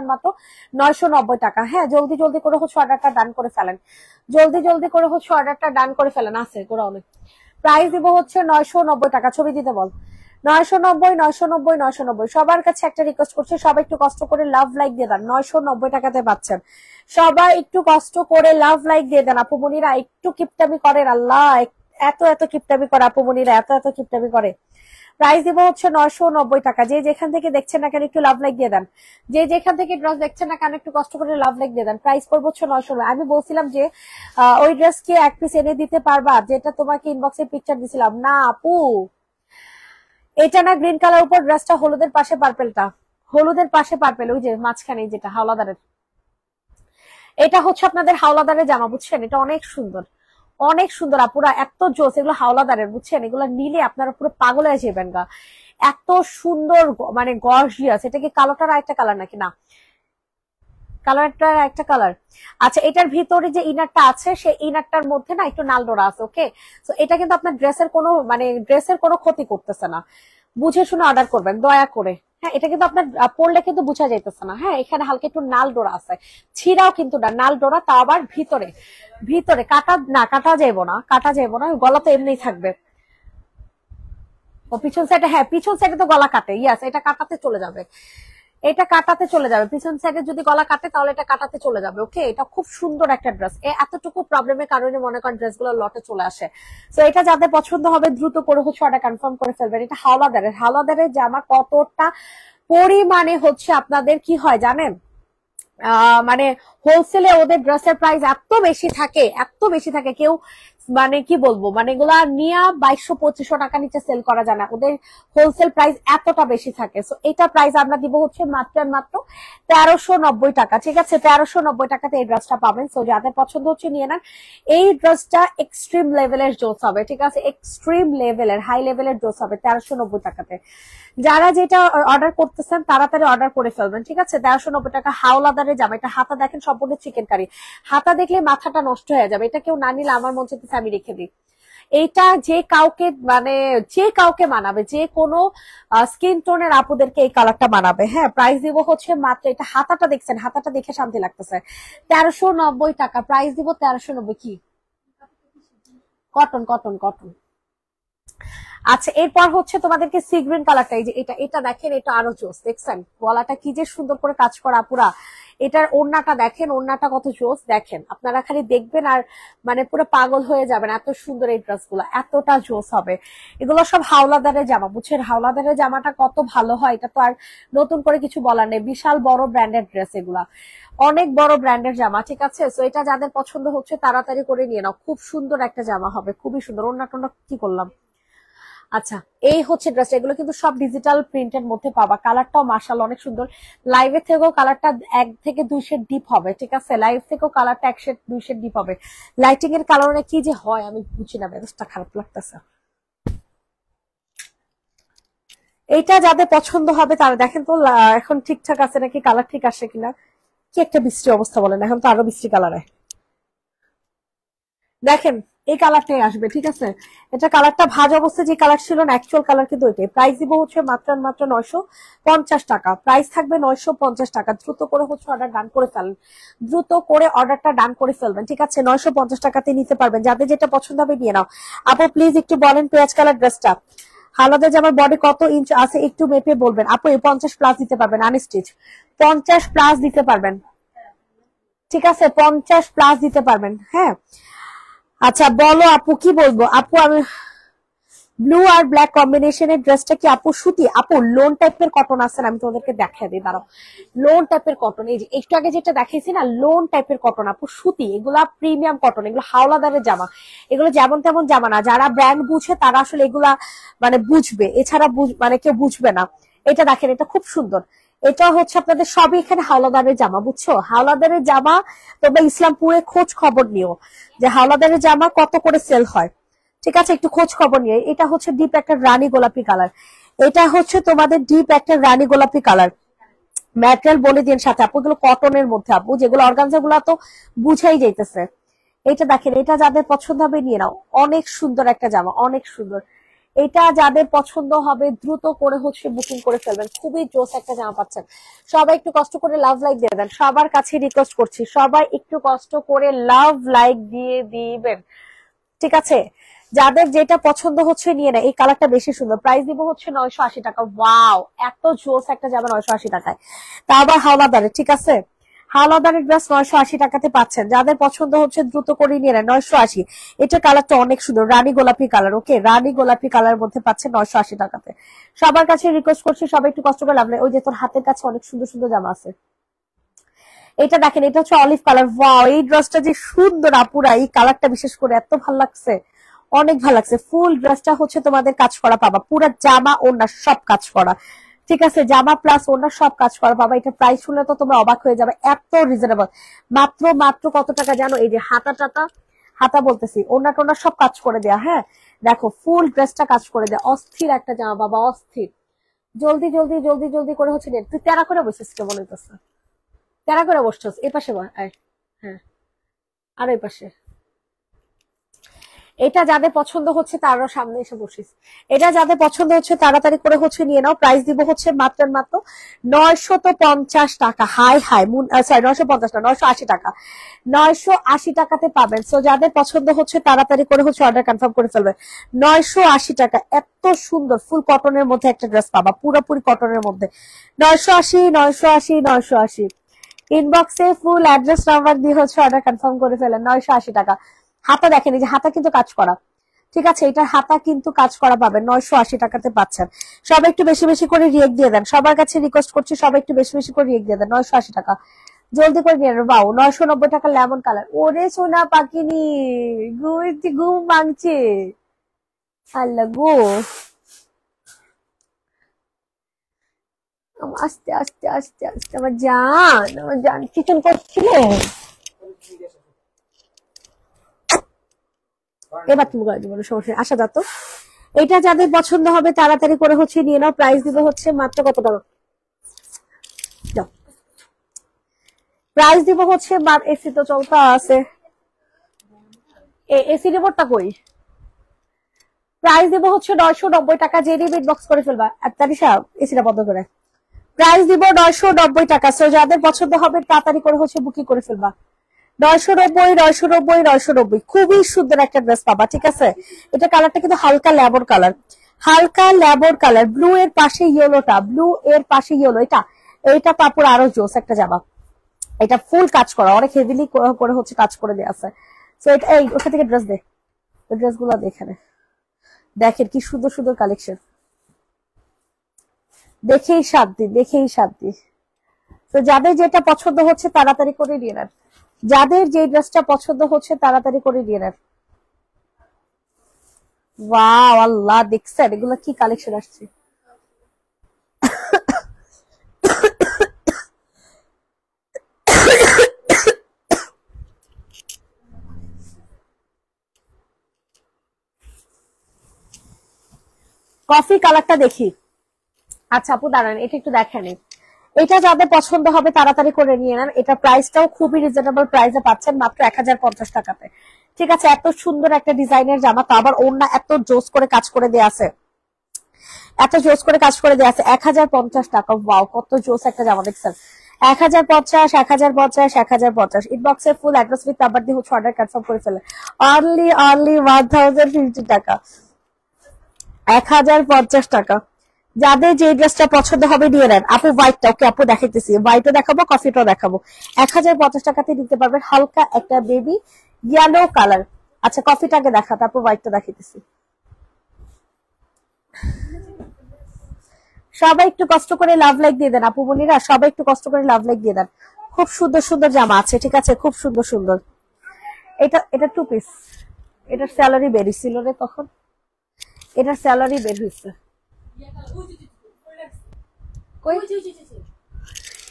990 টাকা। হ্যাঁ, জলদি জলদি করে হচ্ছে অর্ডারটা ডান করে ফেলেন, জলদি জলদি করে হচ্ছে অর্ডারটা ডান করে ফেলেন। আছে গোড়া অনেক। প্রাইস দিব হচ্ছে 990 টাকা। ছবি দিতে বল। 990 সবার কাছে একটা রিকোয়েস্ট করছি, সবাই একটু কষ্ট করে লাভ লাইক দিয়ে দেন। 990 টাকাতে পাচ্ছেন, সবাই একটু কষ্ট করে লাভ লাইক দিয়ে দেন। আপুমনিরা একটু কিপটামি করেন, আল্লাহ এত এত কিপটামি করে, আপুমনিরা এত এত কিপটামি করে। প্রাইস দিব হচ্ছে 990 টাকা। যে যেখান থেকে দেখছেন না কেন একটু লাভ লাইক দিয়ে দেন, যে যেখান থেকে ড্রেস দেখছেন না কেন একটু কষ্ট করে লাভ লাইক দিয়ে দেন। প্রাইস করবো হচ্ছে 990। আমি বলছিলাম যে ওই ড্রেস কি এক পিস এনে দিতে পারবা, যেটা তোমাকে ইনবক্সে পিকচার দিছিলাম না আপু? এটা না গ্রিন কালার উপর ড্রেসটা, হলুদের পাশে পার্পেলটা, হলুদের পাশে পার্পেল, ওই যে মাঝখানে যেটা হাওলাদারের, এটা হচ্ছে আপনাদের হাওলাদারের জামা, বুঝছেন? এটা অনেক সুন্দর, অনেক সুন্দর আপুরা, এত জোস। এগুলো হাওলাদারের, বুঝছেন? এগুলো নিলে আপনারা পুরো পাগল হয়ে যাবেন গা, এত সুন্দর, মানে গর্জিয়াস। এটা কি কালোটার একটা কালার নাকি? না, কালারটা একটা কালার। আচ্ছা, এটার ভিতরে যে ইনারটা আছে সেই ইনারটার মধ্যে না একটু নালডোরা আছে, ওকে? তো এটা কিন্তু আপনার ড্রেসের কোনো, মানে ড্রেসের কোনো ক্ষতি করতেছে না, বুঝে শুনে অর্ডার করবেন দয়া করে। হ্যাঁ, এটা কিন্তু আপনার পরলে কিন্তু বোঝা যাইতেছে না। হ্যাঁ, এখানে হালকা একটু নাল ডোরা আছে, ছিঁড়াও কিন্তু না, নাল ডোরা, তা আবার ভিতরে, ভিতরে কাটা না, কাটা যাইবো না, কাটা যাইবো না, গলা তো এমনিই থাকবে। ও পিছন সাইডে, হ্যাঁ পিছন সাইডে তো গলা কাটে, ইয়াস, এটা কাটাতে চলে যাবে, এটা কাটাতে চলে যাবে। পিছন সাইডে যদি গলা কাটে তাহলে এটা কাটাতে চলে যাবে, ওকে? এটা খুব সুন্দর একটা ড্রেস। এতটুকু প্রবলেমের কারণে মনে করেন ড্রেসগুলো লটে চলে আসে। তো এটা যাদের পছন্দ হবে দ্রুত করে হচ্ছে অর্ডার কনফার্ম করে ফেলবেন। এটা হাওলাদারের, হাওলাদারের জামা কতটা পরিমাণে হচ্ছে আপনাদের কি হয় জানেন, মানে হোলসেলে ওদের ড্রেসের প্রাইস এত বেশি থাকে, এত বেশি থাকে, কেউ মানে কি বলবো, মানে এগুলা নিয়ে 2200-2500 টাকা নিচে সেল করা যায় না, ওদের হোলসেল প্রাইস এতটা বেশি থাকে। সো এটা প্রাইস আমরা দিব হচ্ছে মাত্র 1390 টাকা, ঠিক আছে? 1390 টাকাতে এই ড্রেসটা পাবেন। সো যাদের পছন্দ হচ্ছে নিয়ে নেন। এই ড্রেসটা এক্সট্রিম লেভেলের জোস হবে, ঠিক আছে? এক্সট্রিম লেভেলের, হাই লেভেলের জোস হবে 1390 টাকাতে। যারা যেটা অর্ডার করতেছেন তাড়াতাড়ি অর্ডার করে ফেলবেন, ঠিক আছে? 1390 টাকা হাওলাদারের জামা। এটা হাতা দেখেন সম্পূর্ণ চিকেন কারি, হাতা দেখলে মাথাটা নষ্ট হয়ে যাবে। এটা কেউ না নিলে আমার মন চাইতেছে আমি রেখে দিই। এইটা যে কাউকে, মানে যে কাউকে মানাবে, যে কোনো স্কিন টোনের আপুদেরকে এই কালারটা মানাবে। হ্যাঁ, প্রাইস দিব হচ্ছে মাত্র, এটা হাতাটা দেখছেন, হাতাটা দেখে শান্তি লাগতেছে, 1390 টাকা। প্রাইস দিব 1390। কি কটন, কটন, কটন। আচ্ছা, এরপর হচ্ছে তোমাদেরকে সি গ্রিন কালারটা, এই যে এটা, এটা দেখেন, এটা আরো জোস, দেখছেন গলাটা কি যে সুন্দর করে কাজ করা পুরা। এটার ওড়নাটা দেখেন, ওড়নাটা কত জোস দেখেন, আপনারা খালি দেখবেন আর মানে পুরো পাগল হয়ে যাবেন, এত সুন্দর এই ড্রেস গুলো, এতটা জোস হবে। এগুলো সব হাওলাদারের জামা, বুঝছেন? হাওলাদারের জামাটা কত ভালো হয়, এটা তো আর নতুন করে কিছু বলার নেই। বিশাল বড় ব্র্যান্ডের ড্রেস এগুলা, অনেক বড় ব্র্যান্ডের জামা, ঠিক আছে? সো এটা যাদের পছন্দ হচ্ছে তাড়াতাড়ি করে নিয়ে নাও, খুব সুন্দর একটা জামা হবে, খুবই সুন্দর। ওড়নাটা কি করলাম? আচ্ছা, এই হচ্ছে ড্রেস, এগুলো কিন্তু সব ডিজিটাল প্রিন্টের মধ্যে পাবা। কালারটাও মাশাআল্লাহ অনেক সুন্দর। লাইভে থেকেও কালারটা 1 থেকে 2 শেড ডিপ হবে, ঠিক আছে? লাইভ থেকেও কালারটা 1 শেড 2 শেড ডিপ হবে। লাইটিং এর কারণে কি যে হয় আমি বুঝি না, মেজাজটা খারাপ লাগতেছে। এইটা যাদের পছন্দ হবে তারা দেখেন তো এখন ঠিকঠাক আছে নাকি, কালার ঠিক আসে কিনা। কি একটা বৃষ্টি অবস্থা বলেন, এখন তো আরো বৃষ্টি কালার। দেখেন এই কালারটাই আসবে, ঠিক আছে। এটা কালারটা ভাজ অবস্থায় যে কালার ছিল না, অ্যাকচুয়াল কালার কিন্তু ওইটাই। প্রাইস দিব হচ্ছে মাত্র 950 টাকা। প্রাইস থাকবে 950 টাকা। দ্রুত করে হচ্ছে অর্ডার ডান করে ফেলেন, দ্রুত করে অর্ডারটা ডান করে ফেলবেন, ঠিক আছে। 950 টাকাতে নিতে পারবেন, যাদের যেটা পছন্দ হবে নিয়ে নাও। আপু প্লিজ একটু বলেন পেঁয়াজ কালার ড্রেসটা হালাদা জামার বডি কত ইঞ্চ আছে একটু মেপে বলবেন। আপু 50 প্লাস দিতে পারবেন, আনস্টিচ 50 প্লাস দিতে পারবেন, ঠিক আছে। 50 প্লাস দিতে পারবেন, হ্যাঁ। আচ্ছা বলো আপু, কি বলবো আপু। আমি ব্লু আর ব্ল্যাক কম্বিনেশনের ড্রেসটা কি আপু সুতি? আপু লোন টাইপের কটন আছে না, আমি তোমাদেরকে দেখাই দিই, দাঁড়াও। লোন টাইপের কটন, এই যে একটু আগে যেটা দেখাইছি না, লোন টাইপের কটন আপু, সুতি। এগুলা প্রিমিয়াম কটন, এগুলো হাওলাদারের জামা। এগুলো যেমন তেমন জামা না, যারা ব্র্যান্ড বুঝে তারা আসলে এগুলা মানে বুঝবে, এছাড়া মানে কেউ বুঝবে না। এটা দেখেন, এটা খুব সুন্দর। এটা হচ্ছে আপনাদের সবই এখানে হাওলাদারের জামা, বুঝছো? হাওলাদারের জামা তোমরা ইসলামপুরে খোঁজ খবর নিও যে হাওলাদারের জামা কত করে সেল হয়, ঠিক আছে। একটু খোঁজ খবর নিয়ে। এটা হচ্ছে ডিপ একটা রানী গোলাপি কালার, এটা হচ্ছে তোমাদের ডিপ একটা রানী গোলাপি কালার। ম্যাটেরিয়াল বলে দিন সাথে আপু, এগুলো কটনের মধ্যে আপু, যেগুলো অর্গানজা গুলো তো বুঝাই যাইতেছে। এটা দেখেন, এটা যাদের পছন্দ হবে নিয়ে নাও। অনেক সুন্দর একটা জামা, অনেক সুন্দর। এটা যাদের পছন্দ হবে দ্রুত করে হচ্ছে বুকিং করে ফেলবেন, খুবই জোস একটা জামা পাচ্ছেন। সবাই একটু কষ্ট করে লাভ লাইক দিয়ে দেন, সবার কাছে রিকোয়েস্ট করছি, সবাই একটু কষ্ট করে লাভ লাইক দিয়ে দিবেন, ঠিক আছে। যাদের যেটা পছন্দ হচ্ছে নিয়ে নেয়। এই কালারটা বেশি সুন্দর। প্রাইস দিব হচ্ছে 980 টাকা। ওয়াও, এত জোস একটা জামা 980 টাকায়, তা আবার হাওলাদারে, ঠিক আছে। হাওলাদারের ড্রেস 980 টাকাতে পাচ্ছেন। যাদের পছন্দ হচ্ছে দ্রুত করে নিয়ে নেন। 980। এটা কালারটা অনেক সুন্দর, রানী গোলাপি কালার। ওকে, রানী গোলাপি কালার মধ্যে পাচ্ছেন 980 টাকাতে। সবার কাছে রিকোয়েস্ট করছি, সবাই একটু কষ্ট করে লাভ নেই। ওই যে তোর হাতের কাছে অনেক সুন্দর সুন্দর জামা আছে। এটা দেখেন, এটা হচ্ছে অলিভ কালার। ওয়াও, এই ড্রেসটা যে সুন্দর আপুরা, এই কালারটা বিশেষ করে এত ভালো লাগছে, অনেক ভালো লাগছে। ফুল ড্রেসটা হচ্ছে তোমাদের কাজ করা পাবা, পুরো জামা ওড়না সব কাজ করা, ঠিক আছে। জামা প্লাস ওড়না সব কাজ করা পাবা। এটা প্রাইস শুনলে তো তোমরা অবাক হয়ে যাবে, এত রিজনেবল। মাত্র মাত্র কত টাকা জানো? এই যে হাতা টাতা, হাতা বলতেছি, ওড়না টোনা সব কাজ করে দেয়া, হ্যাঁ। দেখো ফুল ড্রেসটা কাজ করে দেয়া, অস্থির একটা জামা বাবা, অস্থির। জলদি জলদি জলদি জলদি করে হচ্ছে তুই তেরা করে বসেছিস কেমন হইতেছে, তেরা করে বসছস। এই পাশে হ্যাঁ, আর এই পাশে। এটা যাদের পছন্দ হচ্ছে তারাও সামনে এসে বসিস। এটা যাদের পছন্দ হচ্ছে তাড়াতাড়ি করে হচ্ছে নিয়ে নাও। প্রাইস দিব হচ্ছে মাত্র মাত্র 950 টাকা। হাই হাই, সরি 950 না, 980 টাকা। 980 টাকাতে পাবেন। সো যাদের পছন্দ হচ্ছে তাড়াতাড়ি করে হচ্ছে অর্ডার কনফার্ম করে ফেলবেন। 980 টাকা, এত সুন্দর ফুল কটনের মধ্যে একটা ড্রেস পাবা, পুরোপুরি কটনের মধ্যে। 980 980 980। ইনবক্সে ফুল অ্যাড্রেস নাম্বার দিয়ে হচ্ছে অর্ডার কনফার্ম করে ফেলেন। 980 টাকা। হাতা দেখেন, এই যে হাতা কিন্তু কাজ করা, ঠিক আছে। এটার হাতা কিন্তু কাজ করা পাবেন, 980 টাকাতে পাচ্ছেন। সবাই একটু বেশি বেশি করে রিয়েক্ট দিয়ে দেন, সবার কাছে রিকোয়েস্ট করছি, সবাই একটু বেশি বেশি করে রিয়েক্ট দিয়ে দেন। 980 টাকা, জলদি করে নিয়ে নেন। বাউ, 990 টাকা লেমন কালার। ওরে সোনা পাকিনি, ঘুম ভাঙছে, আল্লাহ গো। আস্তে আস্তে আস্তে আস্তে, আমার জান কিচেন করছিলে। এবার তুমি করে দিব, সমস্যা। আসা যাতো। এটা যাদের পছন্দ হবে তাড়াতাড়ি করে হচ্ছে নিয়ে নাও। প্রাইস দিব হচ্ছে মাত্র কত টাকা? প্রাইস দিব হচ্ছে, এসি তো চলতা আছে, এসি রিমোটটা কই? প্রাইস দিব হচ্ছে 990 টাকা। যে রিমিট বক্স করে ফেলবা তারিশা, এসিটা বন্ধ করে। প্রাইস দিব 990 টাকা। সো যাদের পছন্দ হবে তাড়াতাড়ি করে হচ্ছে বুকিং করে ফেলবা। 990 990 990। খুবই সুন্দর একটা ড্রেস পাবা, ঠিক আছে। এটা কালারটা কিন্তু হালকা ল্যাবর কালার, হালকা ল্যাবর কালার। ব্লু এর পাশে ইয়েলোটা, ব্লু এর পাশে ইয়েলো। এটা পাপুর আরো জোস একটা জামা। এটা ফুল কাজ করা, অনেক হেভিলি করে হচ্ছে কাজ করে দেওয়া আছে। তো এটা এই ওখান থেকে ড্রেস দে, ড্রেস গুলো দেখেন, দেখেন কি সুন্দর সুন্দর কালেকশন। দেখেই শান্তি, দেখেই শান্তি। তো যাদের যেটা পছন্দ হচ্ছে তাড়াতাড়ি করে নিয়ে নেন, যাদের যে ড্রেসটা পছন্দ হচ্ছে তাড়াতাড়ি করে নিয়ে নেন। ওয়াও আল্লাহ, দেখছেন এগুলো কি কালেকশন আসছে। কফি কালারটা দেখি, আচ্ছা আপু দাঁড়ান, এটা একটু দেখেন। এটা যাদের পছন্দ হবে তাড়াতাড়ি করে নিয়ে নেন। এটা প্রাইসটাও খুবই রিজনেবল প্রাইসে পাচ্ছেন, মাত্র 1050 টাকাতে। ঠিক আছে, এত সুন্দর একটা ডিজাইনের জামা, তো আবার ওড়না এত জোস করে কাজ করে দেয়া আছে, এত জোস করে কাজ করে দেয়া আছে। 1050 টাকা। ওয়াও, কত জোস একটা জামা দেখছেন। 1050, 1050, 1050। ইনবক্সে ফুল অ্যাড্রেস উইথ নাম্বার দিয়ে হচ্ছে অর্ডার কনফার্ম করে ফেলে। অনলি 1050 টাকা, 1050 টাকা। যাদের যে ড্রেসটা পছন্দ হবে নিয়ে নেন। আপু হোয়াইটটা, ওকে আপু দেখাইতেছি, হোয়াইটও দেখাবো, কফিটাও দেখাবো। 1050 টাকাতে নিতে পারবেন হালকা একটা বেবি ইয়েলো কালার। আচ্ছা কফিটাকে দেখা, তারপর হোয়াইটটা দেখাইতেছি। সবাই একটু কষ্ট করে লাভ লাইক দিয়ে দেন আপু বোনেরা, সবাই একটু কষ্ট করে লাভ লাইক দিয়ে দেন। খুব সুন্দর সুন্দর জামা আছে, ঠিক আছে, খুব সুন্দর সুন্দর। এটা 2 পিস। এটার স্যালারি বেরিয়েছিল রে তখন, এটার স্যালারি বের হয়েছে।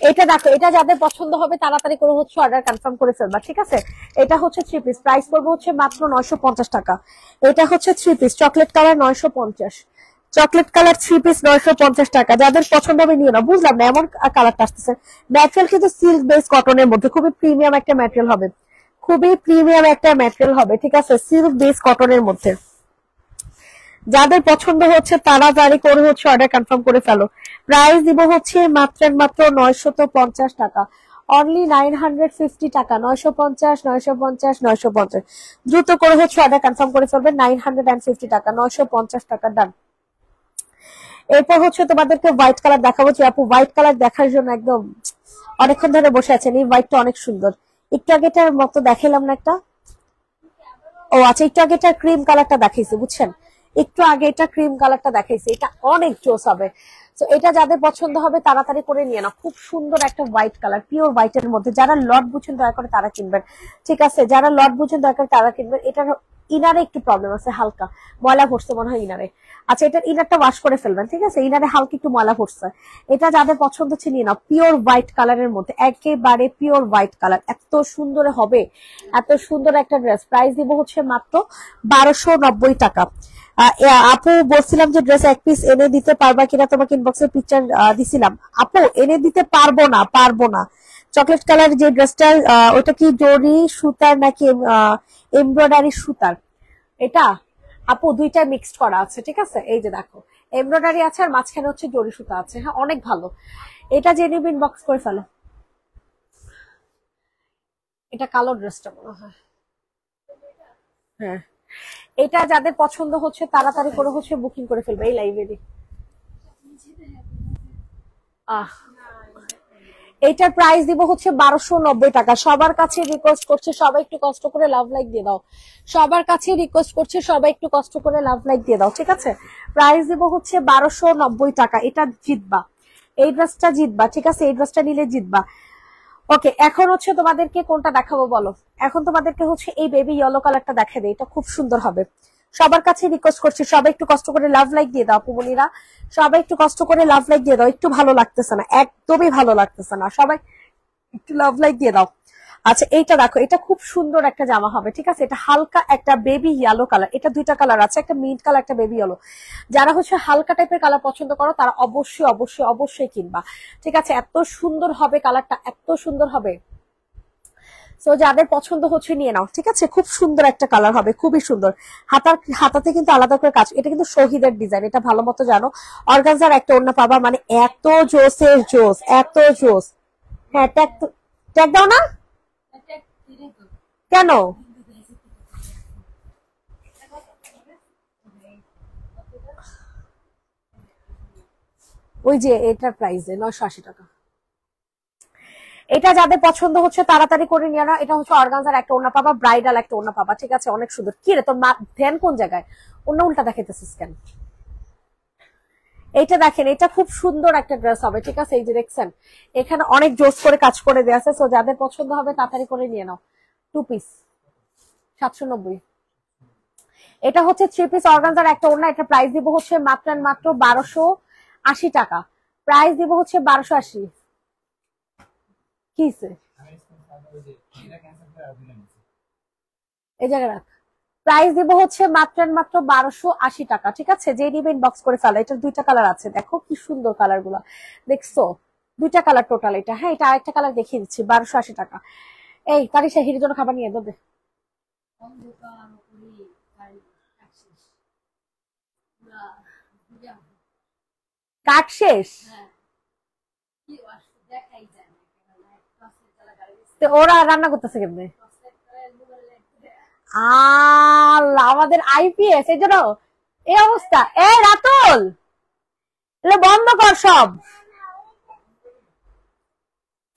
এটা দেখো, এটা যাদের পছন্দ হবে তাড়াতাড়ি করে হচ্ছে অর্ডার কনফার্ম করে ফেলবা, ঠিক আছে। এটা হচ্ছে 3 পিস, প্রাইস পড়বে হচ্ছে মাত্র 950 টাকা। এটা হচ্ছে 3 piece chocolate colour, 950। Chocolate colour 3 piece 950 টাকা। যাদের পছন্দ হবে নিয়ে না। বুঝলাম না এমন কালারটা আসতেছে। ম্যাটেরিয়াল কিন্তু সিল্ক বেস কটনের মধ্যে, খুবই প্রিমিয়াম একটা ম্যাটেরিয়াল হবে, খুবই প্রিমিয়াম একটা ম্যাটেরিয়াল হবে, ঠিক আছে, সিল্ক বেস কটনের মধ্যে। যাদের পছন্দ হচ্ছে তাড়াতাড়ি করে হচ্ছে অর্ডার কনফার্ম করে ফেলো। প্রাইস দিব হচ্ছে মাত্র 950 টাকা, অনলি 950 টাকা। 950, 950, 950। দ্রুত করে হচ্ছে অর্ডার কনফার্ম করে ফেলবেন। 950 টাকা, 950 টাকা, ডান। এরপর হচ্ছে তোমাদেরকে হোয়াইট কালার দেখাবো। যে আপু হোয়াইট কালার দেখার জন্য একদম অনেকক্ষণ ধরে বসে আছেন। এই হোয়াইটটা অনেক সুন্দর। একটু আগেটার মতো দেখালাম না একটা? ও আচ্ছা, একটু আগে এটা ক্রিম কালারটা দেখাইছি, বুঝছেন, একটু আগে এটা ক্রিম কালারটা দেখাইছি, এটা অনেক জোস হবে। তো এটা যাদের পছন্দ হবে তাড়াতাড়ি করে নিয়ে না। খুব সুন্দর একটা হোয়াইট কালার, পিওর হোয়াইটের মধ্যে। যারা লট বুঝেন দয়া করে তারা কিনবেন, ঠিক আছে, যারা লট বুঝেন দয়া করে তারা কিনবেন। এটার ইনারে একটু প্রবলেম আছে, হালকা ময়লা পড়ছে মনে হয় ইনারে। আচ্ছা, এটার ইনারটা ওয়াশ করে ফেলবেন, ঠিক আছে, ইনারে হালকা একটু ময়লা পড়ছে। এটা যাদের পছন্দ হচ্ছে নিয়ে নাও, পিওর হোয়াইট কালারের মধ্যে, একেবারে পিওর হোয়াইট কালার, এত সুন্দর হবে, এত সুন্দর একটা ড্রেস। প্রাইস দিব হচ্ছে মাত্র 1290 টাকা। আপু বলছিলাম যে ড্রেস এক পিস এনে দিতে পারবা কিনা, তোমাকে ইনবক্সে পিকচার দিছিলাম। আপু এনে দিতে পারবো না, পারবো না। চকলেট কালার যে ড্রেসটা, ওটা কি জরি সুতার নাকি এমব্রয়ডারি সুতার? এটা আপু দুইটা মিক্সড করা আছে, ঠিক আছে। এই যে দেখো, এমব্রয়ডারি আছে আর মাঝখানে হচ্ছে জরি সুতা আছে। হ্যাঁ, অনেক ভালো। এটা জেনে ইনবক্স করে ফেলো। এটা কালো ড্রেসটা মনে হয়। হ্যাঁ, এটা যাদের পছন্দ হচ্ছে তাড়াতাড়ি করে হচ্ছে বুকিং করে ফেলবে এই লাইব্রেরি। এটার প্রাইস দিব হচ্ছে 1290 টাকা। সবার কাছে রিকোয়েস্ট করছে সবাই একটু কষ্ট করে লাভ লাইক দিয়ে দাও। সবার কাছে রিকোয়েস্ট করছে সবাই একটু কষ্ট করে লাভ লাইক দিয়ে দাও, ঠিক আছে। প্রাইস দিব হচ্ছে 1290 টাকা। এটা জিতবা, এই ড্রেসটা জিতবা, ঠিক আছে, এই ড্রেসটা নিলে জিতবা। ওকে, এখন হচ্ছে তোমাদেরকে কোনটা দেখাবো বলো। এখন তোমাদেরকে হচ্ছে এই বেবি ইয়েলো কালারটা দেখা দেয়, এটা খুব সুন্দর হবে। সবার কাছে রিকোয়েস্ট করছি সবাই একটু কষ্ট করে লাভ লাইক দিয়ে দাও আপু বোনেরা, সবাই একটু কষ্ট করে লাভ লাইক দিয়ে দাও। একটু ভালো লাগতেছে না, একদমই ভালো লাগতেছে না, সবাই একটু লাভ লাইক দিয়ে দাও। আচ্ছা, এইটা দেখো, এটা খুব সুন্দর একটা জামা হবে, ঠিক আছে। এটা হালকা একটা বেবি ইয়েলো কালার, এটা দুইটা কালার আছে, একটা মিন্ট কালার, একটা বেবি ইয়েলো। যারা হচ্ছে হালকা টাইপের কালার পছন্দ করো তারা অবশ্যই অবশ্যই অবশ্যই কিনবা, ঠিক আছে। এত সুন্দর হবে কালারটা, এত সুন্দর হবে। সো যাদের পছন্দ হচ্ছে নিয়ে নাও, ঠিক আছে। খুব সুন্দর একটা কালার হবে, খুবই সুন্দর। হাতাতে কিন্তু আলাদা করে কাজ, এটা কিন্তু শহীদের ডিজাইন, এটা ভালো মতো জানো। অর্গানজার একটা ওড়না পাবা, মানে এত জোসের জোস, এত জোস। হ্যাঁ, ট্যাগ দাও না কেন? ওই যে এটার প্রাইস 980 টাকা। এটা যাদের পছন্দ হচ্ছে তাড়াতাড়ি করে নিয়ে নাও। এটা হচ্ছে অর্গানজার একটা ওড়না পাবা, ব্রাইডাল একটা ওড়না পাবা, ঠিক আছে, অনেক সুন্দর। কি রে তোর ধ্যান কোন জায়গায়? অন্য উল্টা দেখাইতেছিস কেন? এইটা দেখেন, এটা খুব সুন্দর একটা ড্রেস হবে, ঠিক আছে। এই যে দেখছেন, এখানে অনেক জোস করে কাজ করে দেওয়া আছে। সো যাদের পছন্দ হবে তাড়াতাড়ি করে নিয়ে নাও। 2 পিস 790। এটা হচ্ছে 3 পিস অর্গানজার একটা ওড়না। এটা প্রাইস দিব হচ্ছে মাত্র 1280 টাকা। প্রাইস দিব হচ্ছে 1280। কিসে এই জায়গায় রাখ, প্রাইস দিব হচ্ছে মাত্র 1280 টাকা। ঠিক আছে, যে নিবে ইনবক্স করে ফেলো। এটার দুইটা কালার আছে, দেখো কি সুন্দর কালার গুলা, দেখছো? দুইটা কালার টোটাল এটা। হ্যাঁ, এটা আরেকটা কালার দেখিয়ে দিচ্ছি, 1280 টাকা। এই তারিশা হিরির জন্য খাবার নিয়ে দেবে। কাট শেষ, ওরা রান্না করতেছে কেমনে? আল্লাহ, আমাদের আইপিএস এই জন্য এই অবস্থা। এ রাতুল, বন্ধ কর সব,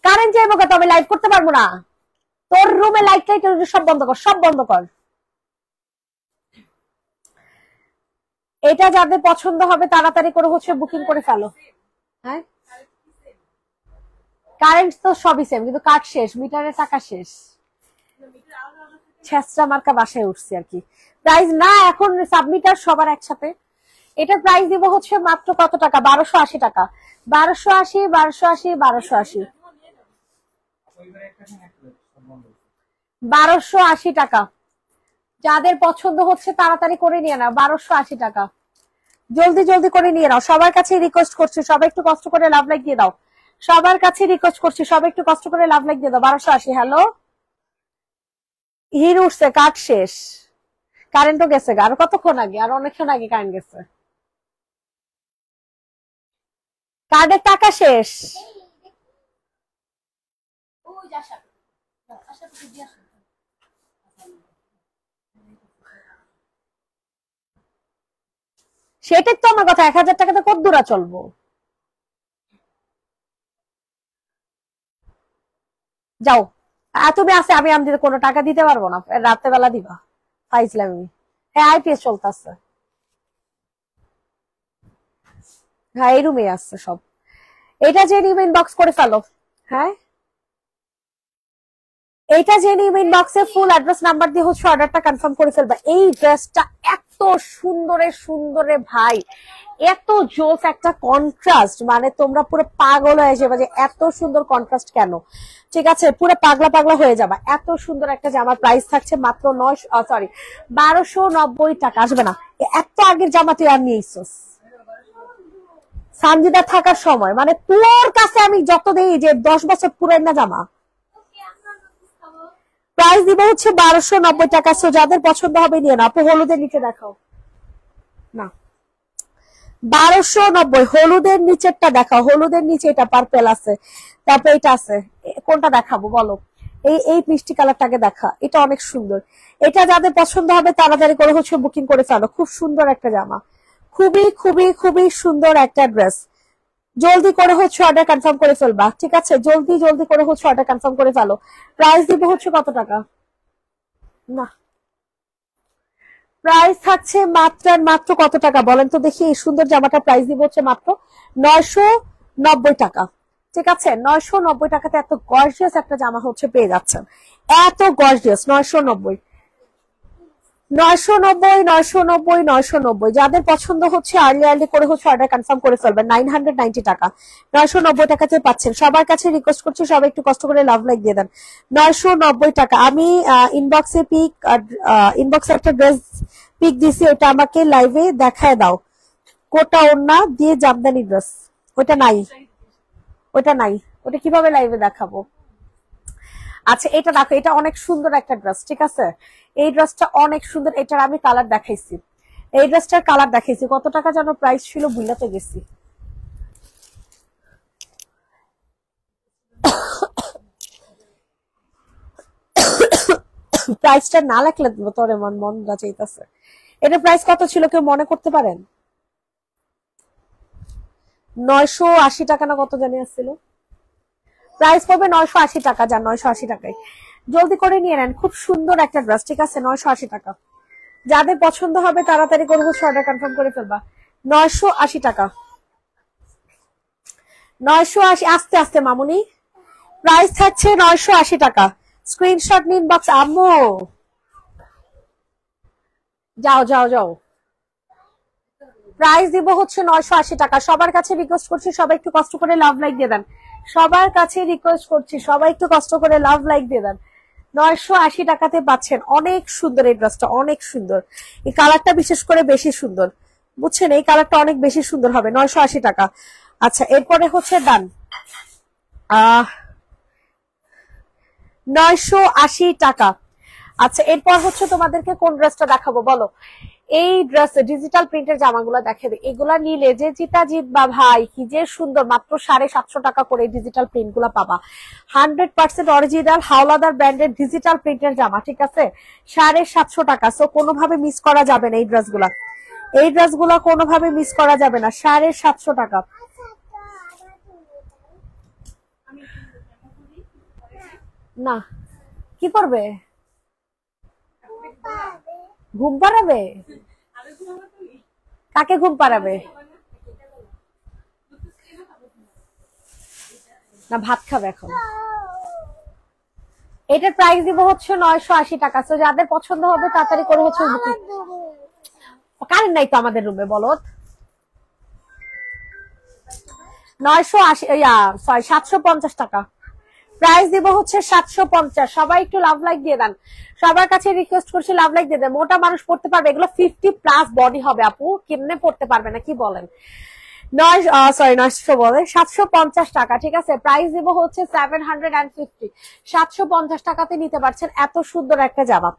কারেন্ট যাইবো কত, আমি লাইভ করতে পারবো না। তোর রুমে লাইট টাইট সব বন্ধ কর, সব বন্ধ কর। এটা যাদের পছন্দ হবে তাড়াতাড়ি করে হচ্ছে বুকিং করে ফেলো। হ্যাঁ, কারেন্ট তো সবই সেম, কিন্তু কাট শেষ, মিটারের টাকা শেষ। ছেঁচড়া মার্কা বাসায় উঠছে আর কি। প্রাইস না, এখন সাবমিটার সবার একসাথে। এটা প্রাইস দিব হচ্ছে মাত্র কত টাকা? 1280 টাকা। 1280, 1280, 1280, 1280 টাকা। যাদের পছন্দ হচ্ছে তাড়াতাড়ি করে নিয়ে নাও, 1280 টাকা। জলদি জলদি করে নিয়ে নাও। সবার কাছে রিকোয়েস্ট করছি, সবাই একটু কষ্ট করে লাভ লাইক দিয়ে দাও। সবার কাছে রিকোয়েস্ট করছি, সবাই একটু কষ্ট করে লাভ লাইক দিয়ে দাও। 1280। হ্যালো, হির উঠছে, কাট শেষ, কারেন্টও গেছে। আরো কতক্ষণ আগে? আর অনেকক্ষণ আগে কারেন্ট গেছে, কার্ডের টাকা শেষ। সেটাই তো আমার কথা, 1000 টাকাতে কত দূরা চলবো? যাও, তুমি আছে, আমি দিতে কোনো টাকা দিতে পারবো না, রাতে বেলা দিবা। পাইছিলাম আমি। হ্যাঁ, আইপিএস চলতেছে। হ্যাঁ, এই রুমে আসছে সব। এটা যে নিবে ইনবক্স করে ফেলো। হ্যাঁ, এইটা যে নিবে ইনবক্সে ফুল অ্যাড্রেস নাম্বার দিয়ে হচ্ছে অর্ডারটা কনফার্ম করে ফেলবা। এই ড্রেসটা এত সুন্দরে সুন্দরে ভাই, এত জোস একটা কন্ট্রাস্ট, মানে তোমরা পুরো পাগল হয়ে যাবে যে এত সুন্দর কন্ট্রাস্ট কেন। ঠিক আছে, পুরো পাগলা পাগলা হয়ে যাবা। এত সুন্দর একটা জামার প্রাইস থাকছে মাত্র 1290 টাকা। আসবে না, এত আগের জামা তুই আর নিয়েছিস সানজিদা থাকার সময়, মানে তোর কাছে আমি যত দেই যে 10 বছর পুরান না জামা। প্রাইস দিব হচ্ছে 1290 টাকা। সো যাদের পছন্দ হবে নিয়ে নাও। আপু হলুদের নিচে দেখাও না, 1290। হলুদের নিচেরটা দেখাও, হলুদের নিচে এটা পার্পেল আছে, তারপর এটা আছে। কোনটা দেখাবো বলো? এই মিষ্টি কালারটাকে দেখা, এটা অনেক সুন্দর। এটা যাদের পছন্দ হবে তাড়াতাড়ি করে হচ্ছে বুকিং করে ফেলো। খুব সুন্দর একটা জামা, খুবই খুবই খুবই সুন্দর একটা ড্রেস। জলদি করে হচ্ছে অর্ডার কনফার্ম করে ফেলবা। ঠিক আছে, জলদি জলদি করে হচ্ছে অর্ডার কনফার্ম করে ফেলো। প্রাইস দিব হচ্ছে কত টাকা? না, প্রাইস থাকছে মাত্র কত টাকা বলেন তো দেখি? এই সুন্দর জামাটা প্রাইস দিব হচ্ছে মাত্র 990 টাকা। ঠিক আছে, 990 টাকাতে এত গর্জিয়াস একটা জামা হচ্ছে পেয়ে যাচ্ছেন। এত গর্জিয়াস, 990, 990, 990, 990। যাদের পছন্দ হচ্ছে আর্লি করে হচ্ছে অর্ডার কনফার্ম করে ফেলবেন। 990 টাকা, 990 টাকাতে পাচ্ছেন। সবার কাছে রিকোয়েস্ট করছি, সবাই একটু কষ্ট করে লাভ লাইক দিয়ে দেন। 990 টাকা। আমি ইনবক্সে একটা ড্রেস পিক দিছি, ওটা আমাকে লাইভে দেখায় দাও। কোটা ওড়না দিয়ে জামদানি ড্রেস, ওটা নাই, ওটা নাই, ওটা কিভাবে লাইভে দেখাবো? আচ্ছা, এটা দেখো, এটা অনেক সুন্দর একটা ড্রেস। ঠিক আছে, এই ড্রেসটা অনেক সুন্দর। এটার আমি কালার দেখাইছি, এই ড্রেসটার কালার দেখাইছি। কত টাকা যেন প্রাইস ছিল, ভুলাতে গেছি। প্রাইসটা না লাগলে তোর মন চাইতেছে। এটা প্রাইস কত ছিল কেউ মনে করতে পারেন? 980 টাকা না কত জানি আসছিল। প্রাইস পড়বে 980 টাকা। যান, 980 টাকায় জলদি করে নিয়ে নেন। খুব সুন্দর একটা ড্রেস। ঠিক আছে, 980 টাকা। যাদের পছন্দ হবে তাড়াতাড়ি করে অর্ডার কনফার্ম করে ফেলবা। 980 টাকা, 980। আস্তে আস্তে মামুনি, প্রাইস থাকছে 980 টাকা। স্ক্রিনশট নিন বক্স। আম্মু যাও যাও যাও। প্রাইস দিব হচ্ছে 980 টাকা। সবার কাছে রিকোয়েস্ট করছি, সবাই একটু কষ্ট করে লাভ লাইক দিয়ে দেন। সবার কাছে রিকোয়েস্ট করছি, সবাই একটু কষ্ট করে লাভ লাইক দিয়ে দেন। 980 টাকাতে পাচ্ছেন। অনেক সুন্দর এই ড্রেসটা, অনেক সুন্দর। এই কালারটা বিশেষ করে বেশি সুন্দর, বুঝছেন? এই কালারটা অনেক বেশি সুন্দর হবে। 980 টাকা। আচ্ছা, এরপরে হচ্ছে ডান 980 টাকা। আচ্ছা, এরপর হচ্ছে তোমাদেরকে কোন ড্রেসটা দেখাবো বলো? এই ড্রেস ডিজিটাল প্রিন্টের জামাগুলো দেখাবে, এগুলা নিলে যে জিতা জিতবা ভাই, কি যে সুন্দর। মাত্র 750 টাকা করে ডিজিটাল প্রিন্ট গুলা পাবা। 100% অরিজিনাল হাওলাদার ব্র্যান্ডের ডিজিটাল প্রিন্টের জামা, ঠিক আছে? 750 টাকা। সো কোনোভাবে মিস করা যাবে না এই ড্রেসগুলা, এই ড্রেসগুলা কোনোভাবে মিস করা যাবে না। 750 টাকা। না, কি করবে? ঘুম পাড়াবে? কাকে ঘুম পাড়াবে? না, ভাত খাবে এখন। এটার প্রাইস দিব হচ্ছে 980 টাকা। তো যাদের পছন্দ হবে তাড়াতাড়ি করে হচ্ছে, কারেন্ট নাই তো আমাদের রুমে, বলো। 980 সরি 750 টাকা প্রাইস দিব হচ্ছে। 750। সবাই একটু লাভ লাইক দিয়ে দেন, সবার কাছে রিকোয়েস্ট করছি লাভ লাইক দিয়ে দেন। মোটা মানুষ পড়তে পারবে এগুলো, 50+ বডি হবে আপু, কেমনে পড়তে পারবে না, কি বলেন? 750 টাকা, ঠিক আছে? প্রাইস দিব হচ্ছে 750। 750 টাকাতে নিতে পারছেন এত সুন্দর একটা জামা,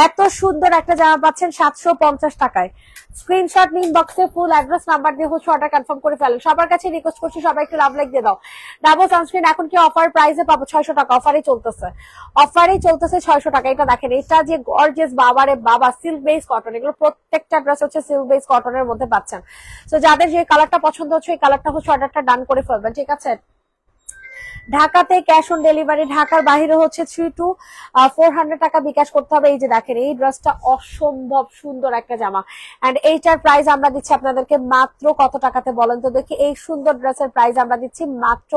এত সুন্দর একটা জামা পাচ্ছেন 750 টাকায়। স্ক্রিনশট নিন, বক্সে ফুল অ্যাড্রেস নাম্বার দিয়ে হচ্ছে অর্ডার কনফার্ম করে ফেলেন। সবার কাছে রিকোয়েস্ট করছি সবাই একটু লাভ লাইক দিয়ে দাও। ডাবল সানস্ক্রিন এখন কি অফার প্রাইসে পাবো? 600 টাকা অফারই চলতেছে, অফারই চলতেছে 600 টাকা। এটা দেখেন, এটা যে গর্জিয়াস, বাবারে বাবা, সিল্ক বেস কটন। এগুলো প্রত্যেকটা ড্রেস হচ্ছে সিল্ক বেস কটনের মধ্যে পাচ্ছেন। তো যাদের যে কালারটা পছন্দ হচ্ছে এই কালারটা হচ্ছে অর্ডারটা ডান করে ফেলবেন, ঠিক আছে? ঢাকাতে ক্যাশ অন ডেলিভারি, ঢাকার বাইরে হচ্ছে 3 to 400 টাকা বিকাশ করতে হবে। এই যে দেখেন, এই ড্রেসটা অসম্ভব সুন্দর একটা জামা, এন্ড এইটার প্রাইস আমরা দিচ্ছি আপনাদেরকে মাত্র কত টাকাতে বলেন তো দেখি? এই সুন্দর ড্রেসের প্রাইস আমরা দিচ্ছি মাত্র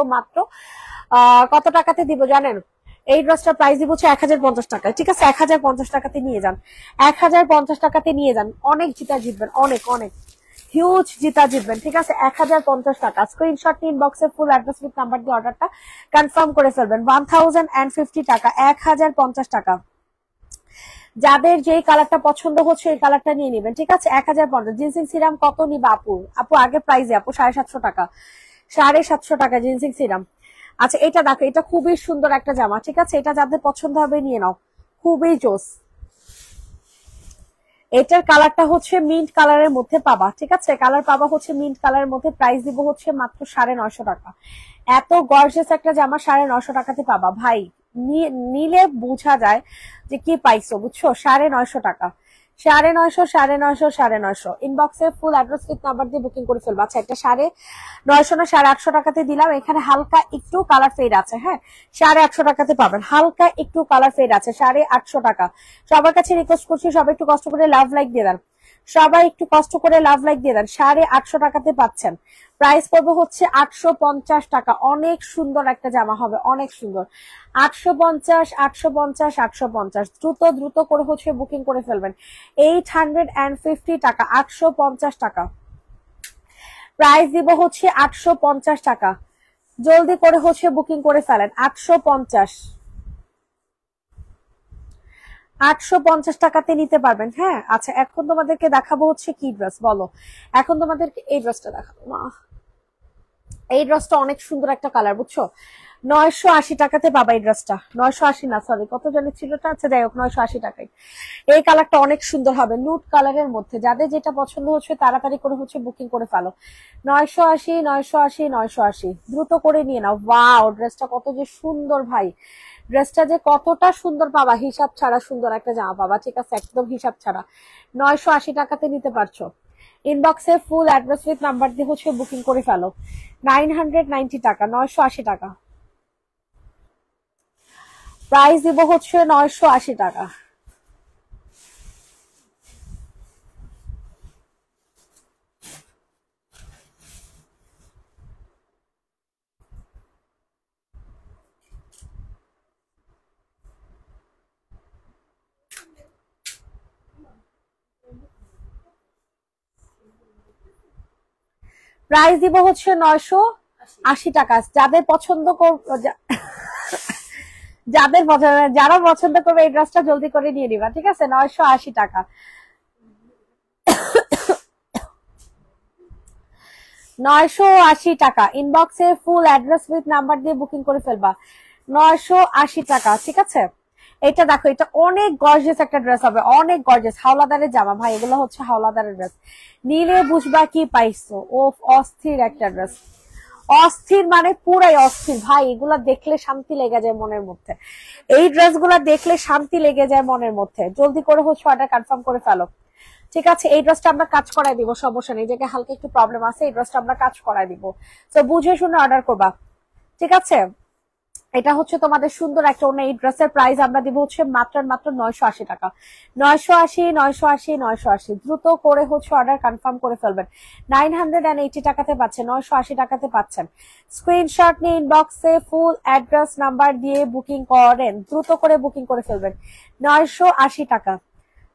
কত টাকাতে দিব জানেন? এই ড্রেসটার প্রাইস দিব হচ্ছে 1050 টাকায়, ঠিক আছে? 1050 টাকাতে নিয়ে যান, 1050 টাকাতে নিয়ে যান। অনেক জিতা জিতবেন, অনেক অনেক হিউজ জিতা জিতবেন, ঠিক আছে? 1050 টাকা। স্ক্রিনশট নিন, বক্সে ফুল অ্যাড্রেস উইথ নাম্বার দিয়ে অর্ডারটা কনফার্ম করে ফেলবেন। 1050 টাকা, 1050 টাকা। যাদের যেই কালারটা পছন্দ হচ্ছে এই কালারটা নিয়ে নেবেন, ঠিক আছে? 1050। জিন্সিং সিরাম কত নিবা আপু? আপু আগে প্রাইসে আপু 750 টাকা, 750 টাকা জিন্সিং সিরাম। আচ্ছা, এটা দেখো, এটা খুবই সুন্দর একটা জামা, ঠিক আছে? এটা যাদের পছন্দ হবে নিয়ে নাও, খুবই জোস। এটার কালারটা হচ্ছে মিন্ট কালারের মধ্যে পাবা, ঠিক আছে? কালার পাবা হচ্ছে মিন্ট কালারের মধ্যে। প্রাইস দিব হচ্ছে মাত্র 950 টাকা। এত গর্জিয়াস একটা জামা 950 টাকাতে পাবা ভাই, নিলে বোঝা যায় যে কি পাইছো, বুঝছো? 950 টাকা, 950, 950, 950। ইনবক্সে ফুল অ্যাড্রেস উইথ নাম্বার দিয়ে বুকিং করে ফেলবো। আচ্ছা, এটা 950 না 850 টাকাতে দিলাম। এখানে হালকা একটু কালার ফেড আছে, হ্যাঁ? 850 টাকাতে পাবেন, হালকা একটু কালার ফেড আছে, 850 টাকা। সবার কাছে রিকোয়েস্ট করছি সবাই একটু কষ্ট করে লাভ লাইক দিয়ে দেন, সবাই একটু কষ্ট করে লাভ লাইক দিয়ে দেন। 850 টাকাতে পাচ্ছেন। প্রাইস পড়বে হচ্ছে 850 টাকা। অনেক সুন্দর একটা জামা হবে, অনেক সুন্দর। 850, 850, 850। দ্রুত দ্রুত করে হচ্ছে বুকিং করে ফেলবেন। 850 টাকা, 850 টাকা। প্রাইস দিব হচ্ছে 850 টাকা। জলদি করে হচ্ছে বুকিং করে ফেলেন। 850, 850 টাকাতে নিতে পারবেন, হ্যাঁ? আচ্ছা, এখন তোমাদেরকে দেখাবো হচ্ছে কি ড্রেস বলো? এখন তোমাদেরকে এই ড্রেসটা দেখাবো। মা, এই ড্রেসটা অনেক সুন্দর একটা কালার, বুঝছো? 980 টাকাতে পাবা এই ড্রেসটা। 980 না, সরি, কত জানি ছিল। আচ্ছা, যাই হোক, 980 টাকায়। এই কালারটা অনেক সুন্দর হবে, নুট কালারের মধ্যে। যাদের যেটা পছন্দ হচ্ছে তাড়াতাড়ি করে হচ্ছে বুকিং করে ফেলো। 980, 980, 980। দ্রুত করে নিয়ে নাও। ওয়াও, ড্রেসটা কত যে সুন্দর ভাই, ড্রেসটা যে কতটা সুন্দর পাবা, হিসাব ছাড়া সুন্দর একটা জামা পাবা, ঠিক আছে? একদম হিসাব ছাড়া 980 টাকাতে নিতে পারছো। ইনবক্সে ফুল অ্যাড্রেস উইথ নাম্বার দিয়ে হচ্ছে বুকিং করে ফেলো। 990 টাকা, 980 টাকা। প্রাইস দিব হচ্ছে 980 টাকা। প্রাইস দিব হচ্ছে 980 টাকা। যাদের পছন্দ যাদের যারা পছন্দ করবে এই ড্রেসটা জলদি করে নিয়ে নিবা, ঠিক আছে? 980 টাকা। 980 টাকা। ইনবক্সে ফুল অ্যাড্রেস উইথ নাম্বার দিয়ে বুকিং করে ফেলবা। 980 টাকা, ঠিক আছে? এটা দেখো, এটা অনেক গর্জিয়াস একটা ড্রেস হবে, অনেক গর্জিয়াস। হাওলাদারের জামা ভাই, এগুলো হচ্ছে হাওলাদারের ড্রেস। নিলে বুঝবা কি পাইছো। ও অস্থির একটা ড্রেস, অস্থির মানে পুরাই অস্থির ভাই। এগুলা দেখলে শান্তি লেগে যায় মনের মধ্যে, এই ড্রেসগুলা দেখলে শান্তি লেগে যায় মনের মধ্যে। জলদি করে হচ্ছে অর্ডার কনফার্ম করে ফেলো, ঠিক আছে? এই ড্রেসটা আমরা কাজ করাই দিব, সমস্যা নেই। জায়গায় হালকা একটু প্রবলেম আছে, এই ড্রেসটা আমরা কাজ করাই দিব। তো বুঝে শুনে অর্ডার করবা, ঠিক আছে? এটা হচ্ছে তোমাদের সুন্দর একটা অন্য। এই ড্রেসের প্রাইস আমরা দিব হচ্ছে মাত্র 980 টাকা। 980, 980, 980। দ্রুত করে হচ্ছে অর্ডার কনফার্ম করে ফেলবেন। 980 টাকাতে পাচ্ছেন, 980 টাকাতে পাচ্ছেন। স্ক্রিনশট নিয়ে ইনবক্সে ফুল অ্যাড্রেস নাম্বার দিয়ে বুকিং করেন, দ্রুত করে বুকিং করে ফেলবেন। 980 টাকা,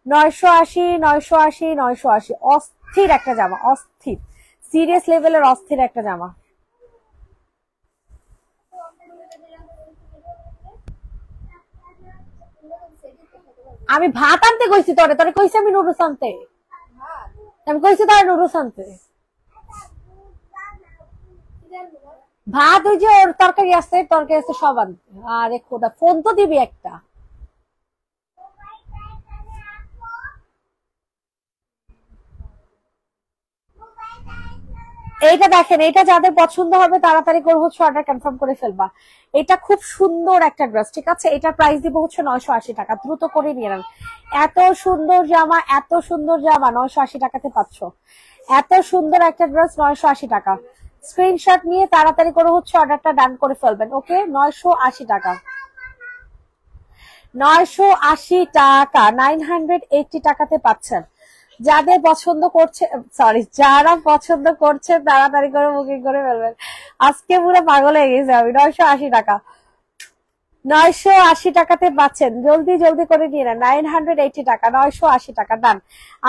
980, 980, 980। অস্থির একটা জামা, অস্থির, সিরিয়াস লেভেলের অস্থির একটা জামা। আমি ভাত আনতে কইছি তোরে, তোরে কইছি আমি নুডলস আনতে, আমি কইছি তোরে নুডলস আনতে। ভাত ওই যে ওর তরকারি আছে, তরকারি আছে সব আনতে। আরে খোদা, ফোন তো দিবি একটা। এইটা দেখেন, এটা যাদের পছন্দ হবে তাড়াতাড়ি করে হচ্ছে অর্ডার কনফার্ম করে ফেলবা। এটা খুব সুন্দর একটা ড্রেস, ঠিক আছে? এটার প্রাইস দিব হচ্ছে 980 টাকা। দ্রুত করে নিয়ে নেন। এত সুন্দর জামা, এত সুন্দর জামা 980 টাকাতে পাচ্ছ। এত সুন্দর একটা ড্রেস 980 টাকা। স্ক্রিনশট নিয়ে তাড়াতাড়ি করে হচ্ছে অর্ডারটা ডান করে ফেলবেন, ওকে? 980 টাকা, 980 টাকা, 980 টাকাতে পাচ্ছেন। যাদের পছন্দ করছে, সরি, যারা পছন্দ করছে তাড়াতাড়ি করে বুকিং করে ফেলবেন। আজকে পুরো পাগল হয়ে গেছে আমি। 980 টাকা, 980 টাকাতে পাচ্ছেন। জলদি জলদি করে নিয়ে নেন। 980 টাকা, 980 টাকা, ডান।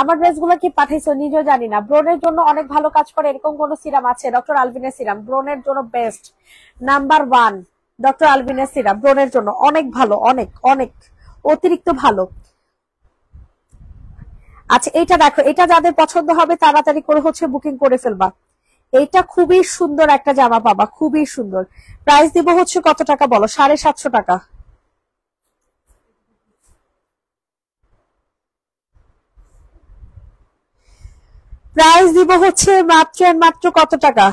আমার ড্রেস গুলো কি পাঠাইছো নিজেও জানি না। ব্রনের জন্য অনেক ভালো কাজ করে এরকম কোন সিরাম আছে? ডক্টর আলবিনের সিরাম ব্রনের জন্য বেস্ট, নাম্বার 1। ডক্টর আলবিনের সিরাম ব্রনের জন্য অনেক ভালো, অনেক অনেক অতিরিক্ত ভালো। আচ্ছা, এটা দেখো, এটা যাদের পছন্দ হবে তাড়াতাড়ি করে হচ্ছে বুকিং করে ফেলবা। এইটা খুবই সুন্দর একটা জামা পাবা, খুবই সুন্দর। প্রাইস দিব হচ্ছে কত টাকা বলো? 750 টাকা। প্রাইস দিব হচ্ছে মাত্র মাত্র কত টাকা?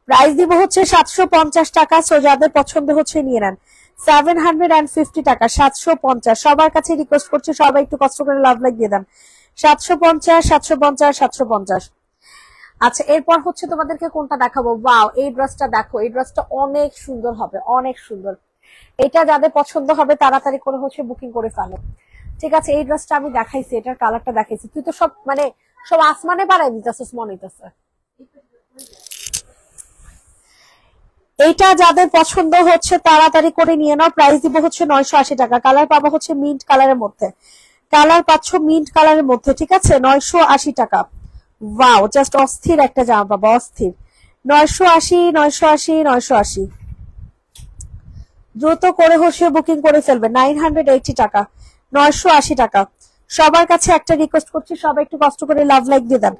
প্রাইস দিব হচ্ছে 750 টাকা। সো যাদের পছন্দ হচ্ছে নিয়ে নেন। 750 টাকা, 750। সবার কাছে রিকোয়েস্ট করছি সবাই একটু কষ্ট করে লাভ লাইক দিয়ে দেন। 750, 750, 750। আচ্ছা, এরপর হচ্ছে তোমাদেরকে কোনটা দেখাবো? ওয়াও, এই ড্রেসটা দেখো, এই ড্রেসটা অনেক সুন্দর হবে, অনেক সুন্দর। এটা যাদের পছন্দ হবে তাড়াতাড়ি করে হচ্ছে বুকিং করে ফেলো, ঠিক আছে? এই ড্রেসটা আমি দেখাইছি, এটার কালারটা দেখাইছি। তুই তো সব মানে সব আসমানে পাড়াই দিতেছিস মনে হইতেছে। এইটা যাদের পছন্দ হচ্ছে তাড়াতাড়ি করে নিয়ে নাও। প্রাইস দিব হচ্ছে 980 টাকা। কালার পাবো হচ্ছে মিন্ট কালারের মধ্যে, কালার পাচ্ছ মিন্ট কালারের মধ্যে, ঠিক আছে? 980 টাকা। ওয়াও, জাস্ট অস্থির একটা জামা পাবো, অস্থির। 980, 980, 980। দ্রুত করে হচ্ছে বুকিং করে ফেলবে। 980 টাকা, 980 টাকা। সবার কাছে একটা রিকোয়েস্ট করছি, সবাই একটু কষ্ট করে লাভ লাইক দিয়ে দেন।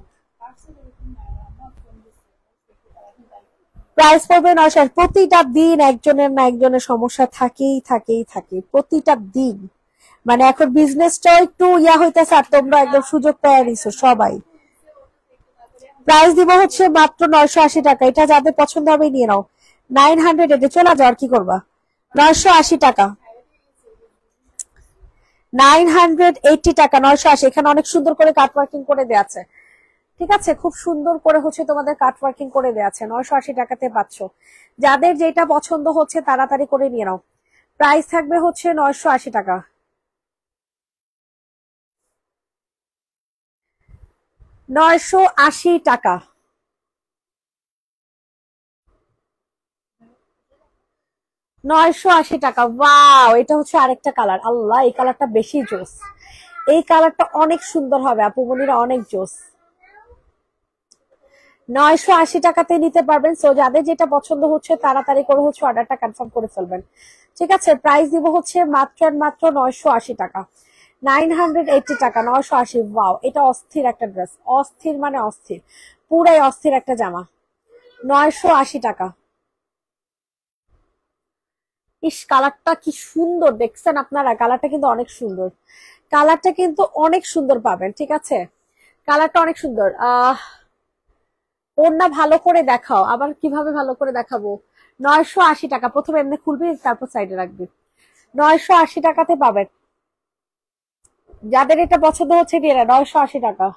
প্রাইস পড়বে 900। প্রতিটা দিন একজনের না একজনের সমস্যা থাকেই থাকেই থাকে, প্রতিটা দিন। মানে এখন বিজনেসটা একটু ইয়া হইতেছে, আর তোমরা একদম সুযোগ পেয়ে নিছো সবাই। প্রাইস দিব হচ্ছে মাত্র 980 টাকা। এটা যাদের পছন্দ হবে নিয়ে নাও। 900 এ চলে যাও, আর কি করবা? 980 টাকা, 980 টাকা, 980। এখানে অনেক সুন্দর করে কাট ওয়ার্কিং করে দেওয়া আছে, ঠিক আছে? খুব সুন্দর করে হচ্ছে তোমাদের কাট ওয়ার্কিং করে দেওয়া আছে। 980 টাকাতে পাচ্ছ। যাদের যেটা পছন্দ হচ্ছে তাড়াতাড়ি করে নিয়ে নাও। প্রাইস থাকবে হচ্ছে 980 টাকা, 980 টাকা। 980 টাকা। ওয়াও, এটা হচ্ছে আরেকটা কালার। আল্লাহ, এই কালারটা বেশি জোস, এই কালারটা অনেক সুন্দর হবে আপু বোনেরা, অনেক জোস। 980 টাকাতে নিতে পারবেন। সো যাদের যেটা পছন্দ হচ্ছে তাড়াতাড়ি করে হচ্ছে অর্ডারটা কনফার্ম করে ফেলবেন। ঠিক আছে, প্রাইস দিব হচ্ছে মাত্র মাত্র 980 টাকা, 980 টাকা, 980। ওয়াও, এটা অস্থির একটা ড্রেস, অস্থির মানে অস্থির, পুরাই অস্থির একটা জামা, 980 টাকা। ইস, কালারটা কি সুন্দর দেখছেন আপনারা, কালারটা কিন্তু অনেক সুন্দর, কালারটা কিন্তু অনেক সুন্দর পাবেন। ঠিক আছে, কালারটা অনেক সুন্দর। ওড়না ভালো করে দেখাও, আবার কিভাবে ভালো করে দেখাবো? 980 টাকা, প্রথমে এমনি খুলবি তারপর সাইডে রাখবি। 980 টাকাতে পাবেন, যাদের এটা পছন্দ হচ্ছে দিয়ে 980 টাকা।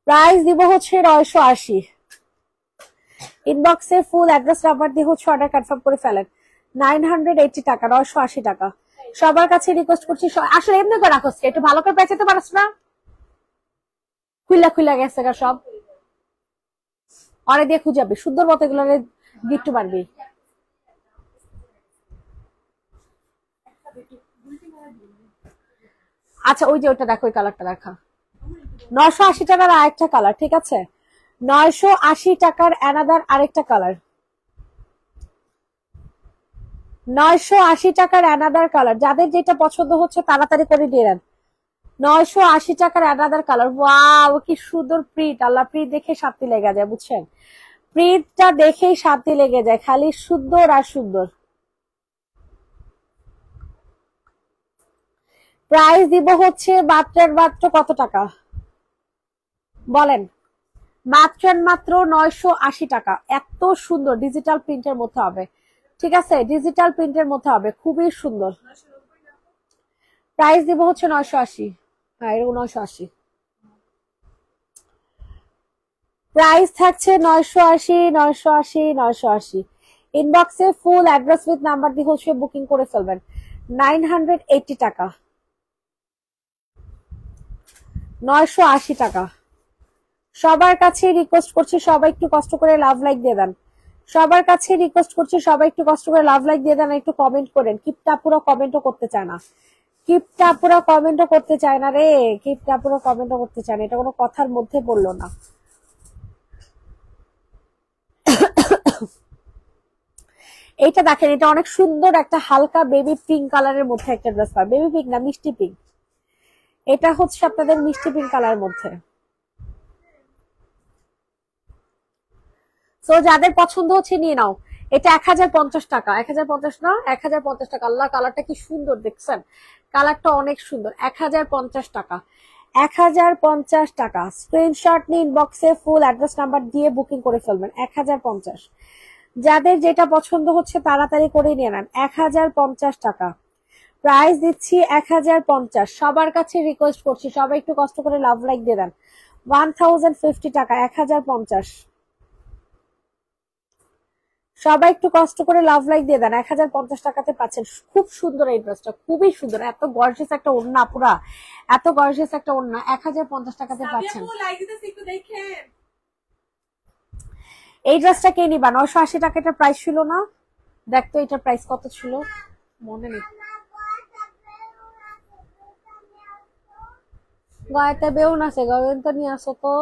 প্রাইস দিব হচ্ছে 980। ইনবক্সে ফুল অ্যাড্রেস নাম্বার দিয়ে হচ্ছে অর্ডার কনফার্ম করে ফেলেন। 980 টাকা, 980 টাকা। সবার কাছে রিকোয়েস্ট করছি, আসলে এমনি করে রাখো, একটু ভালো করে পেঁচাতে পারছ না? খুইলা খুইলা গেছে গা সব, অরে দিয়ে খুঁজাবি সুন্দর মতো, এগুলো গিফট পারবি। আচ্ছা, ওই যে ওইটা দেখো, ওই কালারটা দেখা। 980 টাকার আরেকটা কালার। ঠিক আছে, 980 টাকার অ্যানাদার আরেকটা কালার, 980 টাকার অ্যানাদার কালার। যাদের যেটা পছন্দ হচ্ছে তাড়াতাড়ি করে দিয়ে দেন। 980 টাকার অ্যানাদার কালার। ওয়াও, কি সুন্দর প্রিন্ট, আল্লাহ, প্রিন্ট দেখে শান্তি লেগে যায়, বুঝছেন? প্রিন্টটা দেখেই শান্তি লেগে যায়, খালি সুন্দর আর সুন্দর। প্রাইস দিব হচ্ছে মাত্র মাত্র কত টাকা বলেন? মাত্র মাত্র 980 টাকা। এত সুন্দর ডিজিটাল প্রিন্টের মধ্যে হবে। ঠিক আছে, ডিজিটাল প্রিন্টের মধ্যে হবে, খুবই সুন্দর। প্রাইস দিব হচ্ছে 980। হ্যাঁ, এরকম 980 প্রাইস থাকছে। 980, 980, 980। ইনবক্সে ফুল অ্যাড্রেস উইথ নাম্বার দিয়ে হচ্ছে বুকিং করে ফেলবেন। 980 টাকা, 980 টাকা। সবার কাছে রিকোয়েস্ট করছি, সবাই একটু কষ্ট করে লাভ লাইক দিয়ে দেন। সবার কাছে রিকোয়েস্ট করছি, সবাই একটু কষ্ট করে লাভ লাইক দিয়ে দেন, একটু কমেন্ট করেন। কিপটা পুরো কমেন্টও করতে চায় না, কিপটা পুরো কমেন্টও করতে চায় না রে, কিপটা পুরো কমেন্টও করতে চায় না, এটা কোনো কথার মধ্যে পড়লো না। এইটা দেখেন, এটা অনেক সুন্দর একটা হালকা বেবি পিঙ্ক কালারের মধ্যে একটা ড্রেস পাবে। বেবি পিঙ্ক না, মিষ্টি পিঙ্ক। এটা হচ্ছে আপনাদের মিষ্টি পিঙ্ক কালারের মধ্যে। তো যাদের পছন্দ হচ্ছে নিয়ে নাও। এটা 1050 টাকা, 1050 না, 1050 টাকা। আল্লাহ, কালারটা কি সুন্দর দেখছেন, কালারটা অনেক সুন্দর। 1050 টাকা, 1050 টাকা। স্ক্রিনশট নিয়ে ইনবক্সে ফুল অ্যাড্রেস নাম্বার দিয়ে বুকিং করে ফেলবেন। 1050। যাদের যেটা পছন্দ হচ্ছে তাড়াতাড়ি করে নিয়ে নেন। 1050 টাকা প্রাইস দিচ্ছি, 1050। সবার কাছে রিকোয়েস্ট করছি, সবাই একটু কষ্ট করে লাভ লাইক দিয়ে দেন। 1050 টাকা, 1050। সবাই একটু কষ্ট করে লাভ লাইক দিয়ে দেন। 1050 টাকাতে পাচ্ছেন খুব সুন্দর এই ড্রেসটা, খুবই সুন্দর। এত গর্জিয়াস একটা ওড়না, পুরা এত গর্জিয়াস একটা ওড়না 1050 টাকাতে পাচ্ছেন। এই ড্রেসটা কে নিবা? 980 টাকা এটার প্রাইস ছিল না? দেখতো এটার প্রাইস কত ছিল, মনে নেই। গায়েতে বেউন আছে, গায়েন তো নিয়ে আসো তো।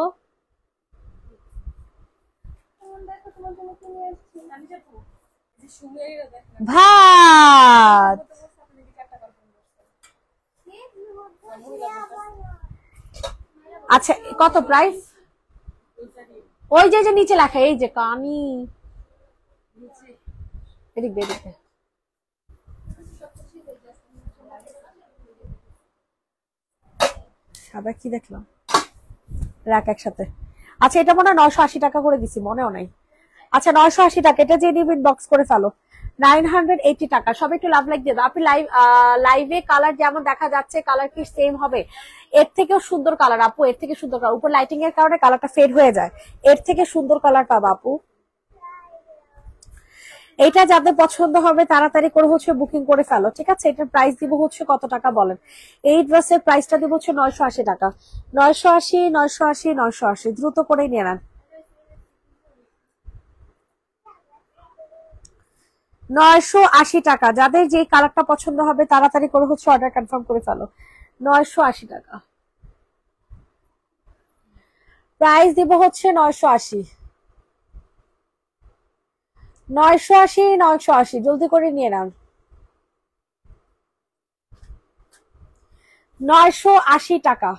ভাত। আচ্ছা, কত প্রাইস? ওই যে যে নিচে লেখা, এই যে কানি, এদিক দে, এদিক দে। সাদা কি দেখলাম, রাখ একসাথে। আচ্ছা, এটা মনে হয় 980 টাকা করে দিছি, মনেও নাই। আচ্ছা, 980 টাকা, এটা যে নিবেন বক্স করে ফেলো। 980 টাকা। সবাই একটু লাভ লাইক দিয়ে দাও। আপনি লাইভে কালার যেমন দেখা যাচ্ছে, কালার কি সেম হবে? এর থেকেও সুন্দর কালার আপু, এর থেকে সুন্দর কালার। উপর লাইটিং এর কারণে কালারটা ফেড হয়ে যায়, এর থেকে সুন্দর কালার পাবা আপু। এইটা যাদের পছন্দ হবে তাড়াতাড়ি করে হচ্ছে বুকিং করে ফেলো। ঠিক আছে, এটার প্রাইস দিব হচ্ছে কত টাকা বলেন? এই ড্রেসের প্রাইসটা দিব হচ্ছে 980 টাকা। 980, 980, 980। দ্রুত করে নিয়ে নেন। 980 টাকা। যাদের যে কালারটা পছন্দ হবে তাড়াতাড়ি করে হচ্ছে অর্ডার কনফার্ম করে ফেলো। 980 টাকা প্রাইস দিব হচ্ছে। 980 980 980 জলদি করে নিয়ে নাও। 980 টাকা।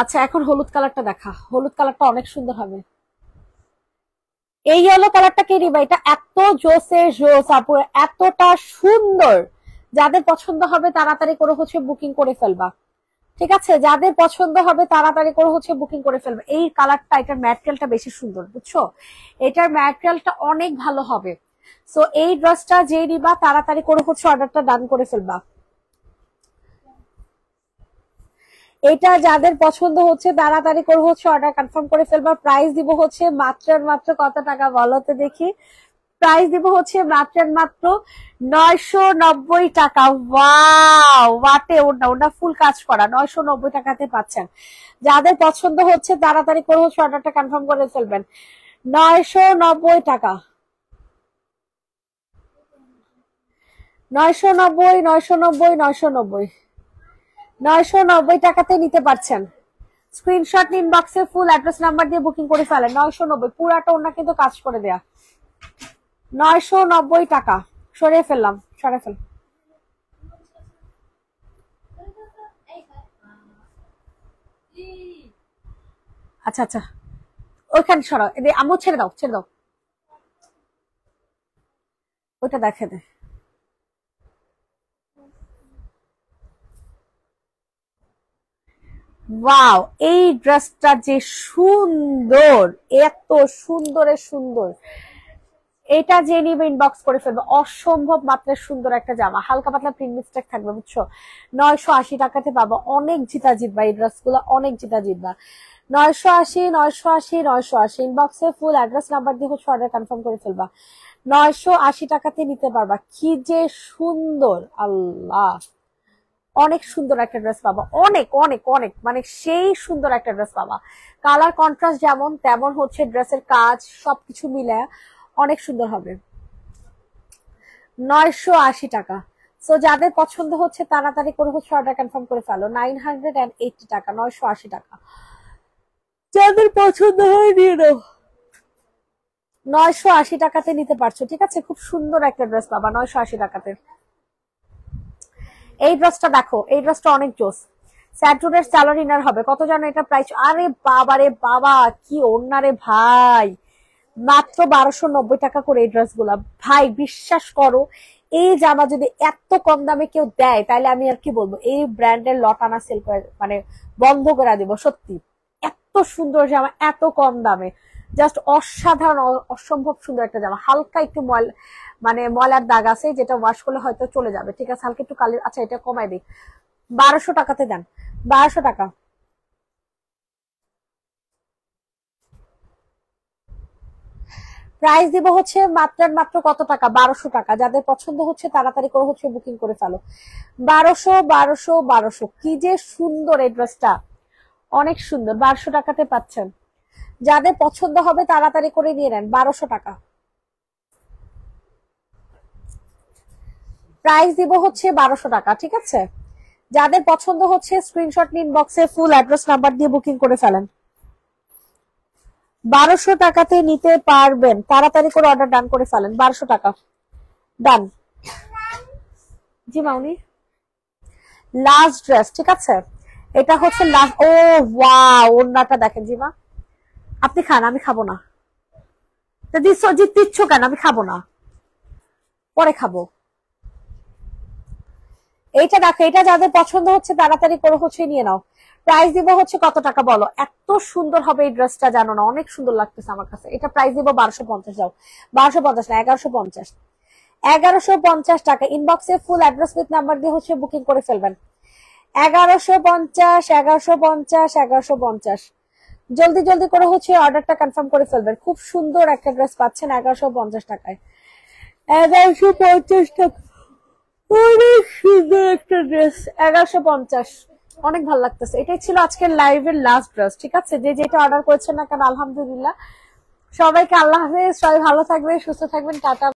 আচ্ছা এখন হলুদ কালারটা দেখা, হলুদ কালারটা অনেক সুন্দর হবে। এই ইয়েলো কালারটা কে নিবা? এটা এত জোসের জোস আপু, এতটা সুন্দর। যাদের পছন্দ হবে তাড়াতাড়ি করে হচ্ছে বুকিং করে ফেলবা, ঠিক আছে? যাদের পছন্দ হবে তাড়াতাড়ি করে হচ্ছে বুকিং করে ফেলবা। এই কালারটা, এটার ম্যাটেরিয়ালটা বেশি সুন্দর, বুঝছো? এটার ম্যাটেরিয়ালটা অনেক ভালো হবে। সো এই ড্রেসটা যে নিবা তাড়াতাড়ি করে হচ্ছে অর্ডারটা ডান করে ফেলবা। এটা যাদের পছন্দ হচ্ছে তাড়াতাড়ি করে হচ্ছে অর্ডার কনফার্ম করে ফেলবা। প্রাইস দিব হচ্ছে মাত্র মাত্র কত টাকা বলো তো দেখি? প্রাইস দিব হচ্ছে মাত্র মাত্র 990 টাকা। ওয়াও, ওয়াটে ওটা ওটা ফুল কাজ করা 990 টাকাতে পাচ্ছেন। যাদের পছন্দ হচ্ছে তাড়াতাড়ি করে হচ্ছে অর্ডারটা কনফার্ম করে ফেলবেন। 990 টাকা, 990 990 990 990 টাকাতে নিতে পারছেন। স্ক্রিনশট ইনবক্সে ফুল অ্যাড্রেস নাম্বার দিয়ে বুকিং করে ফেলেন। 990 পুরাটা ওনা কিন্তু কাজ করে দেয়া। 990 টাকা। সরিয়ে ফেললাম, সরিয়ে ফেল। আচ্ছা আচ্ছা ওইখানে সরাও, আম্মু ছেড়ে দাও, ছেড়ে দাও, ওইটা দেখে দে। ওয়াও, এই ড্রেসটা যে সুন্দর, এত সুন্দরের সুন্দর। এটা যে নিবে ইনবক্স করে ফেলবে। অসম্ভব মাত্রার সুন্দর একটা জামা, হালকা পাতলা প্রিন্ট মিস্টেক থাকবে, বুঝছো? 980 টাকাতে পাবো। অনেক জিতা জিতবা এই ড্রেস গুলো, অনেক জিতা জিতবা। 980 980 980 ইনবক্সে ফুল অ্যাড্রেস নাম্বার দিয়ে হচ্ছে অর্ডার কনফার্ম করে ফেলবা। 980 টাকাতে নিতে পারবা। কি যে সুন্দর, আল্লাহ! অনেক সুন্দর একটা ড্রেস পাবা, অনেক অনেক অনেক মানে সেই সুন্দর একটা ড্রেস পাবা। কালার কন্ট্রাস্ট যেমন তেমন হচ্ছে ড্রেসের কাজ সবকিছু মিলে অনেক সুন্দর হবে। 980 টাকা। সো যাদের পছন্দ হচ্ছে তাড়াতাড়ি করে হচ্ছে অর্ডার কনফার্ম করে ফেলো। 980 টাকা, 980 টাকা। যাদের পছন্দ হয় নিয়ে নাও। 980 টাকাতে নিতে পারছো, ঠিক আছে? খুব সুন্দর একটা ড্রেস পাবা 980 টাকাতে। এই ড্রেসটা দেখো, এই ড্রেসটা অনেক জোস। স্যাটুরের স্যালোর ইনার হবে। কত জানো এটা প্রাইস? আরে বাবা রে বাবা, কি ওড়না রে ভাই! মাত্র 1290 টাকা করে এই ড্রেস গুলা। ভাই বিশ্বাস করো, এই জামা যদি এত কম দামে কেউ দেয় তাহলে আমি আর কি বলবো, এই ব্র্যান্ডের লট আনা সেল করে মানে বন্ধ করে দিব। সত্যি এত সুন্দর জামা এত কম দামে, জাস্ট অসাধারণ, অসম্ভব সুন্দর একটা জামা। হালকা একটু মানে ময়লার দাগ আছে, যেটা ওয়াশ করলে হয়তো চলে যাবে, ঠিক আছে? হালকা একটু কালি। আচ্ছা এটা কমাই দিই, 1200 টাকাতে দেন। 1200 টাকা। প্রাইস দিব হচ্ছে মাত্র মাত্র কত টাকা? 1200 টাকা। যাদের পছন্দ হচ্ছে তাড়াতাড়ি করে হচ্ছে বুকিং করে ফেলো। 1200 1200 1200। কি যে সুন্দর এই ড্রেসটা, অনেক সুন্দর। 1200 টাকাতে পাচ্ছেন। যাদের পছন্দ হবে তাড়াতাড়ি করে নিয়ে নেন। 1200 টাকা প্রাইস দিব হচ্ছে। 1200 টাকা, ঠিক আছে? যাদের পছন্দ হচ্ছে স্ক্রিনশট নিন, বক্সে ফুল অ্যাড্রেস নাম্বার দিয়ে বুকিং করে ফেলেন। 1200 টাকাতে নিতে পারবেন। তাড়াতাড়ি করে অর্ডার ডান করে ফেলেন। 1200 টাকা ডান। জি মাউনি, লাস্ট ড্রেস, ঠিক আছে? এটা হচ্ছে লাস্ট। ও ওয়াও, ওড়নাটা দেখেন। জি মা, আপনি খান, আমি খাবো না। দিচ্ছ কেন? আমি খাবো না, পরে খাবো। এইটা দেখো, এটা যাদের পছন্দ হচ্ছে তাড়াতাড়ি করে হচ্ছে নিয়ে নাও। প্রাইস দিব হচ্ছে কত টাকা বলো? এত সুন্দর হবে এই ড্রেসটা, জানো না? অনেক সুন্দর লাগতেছে আমার কাছে। এটা প্রাইস দিব 1250। যাও, 1250 না, 1150। 1150 টাকা। ইনবক্সে ফুল অ্যাড্রেস উইথ নাম্বার দিয়ে হচ্ছে বুকিং করে ফেলবেন। 1150 1150 1150। জলদি জলদি করে হচ্ছে অর্ডারটা কনফার্ম করে ফেলবেন। খুব সুন্দর একটা ড্রেস পাচ্ছেন 1150 টাকায়। 1150 টাকা। অনেক সুন্দর একটা ড্রেস, 1150, অনেক ভালো লাগতেছে। এটাই ছিল আজকের লাইভের লাস্ট ড্রেস, ঠিক আছে? যে যেটা অর্ডার করেছেন না কেন আলহামদুলিল্লাহ। সবাইকে আল্লাহ হাফেজ, সবাই ভালো থাকবেন, সুস্থ থাকবেন, টাটা।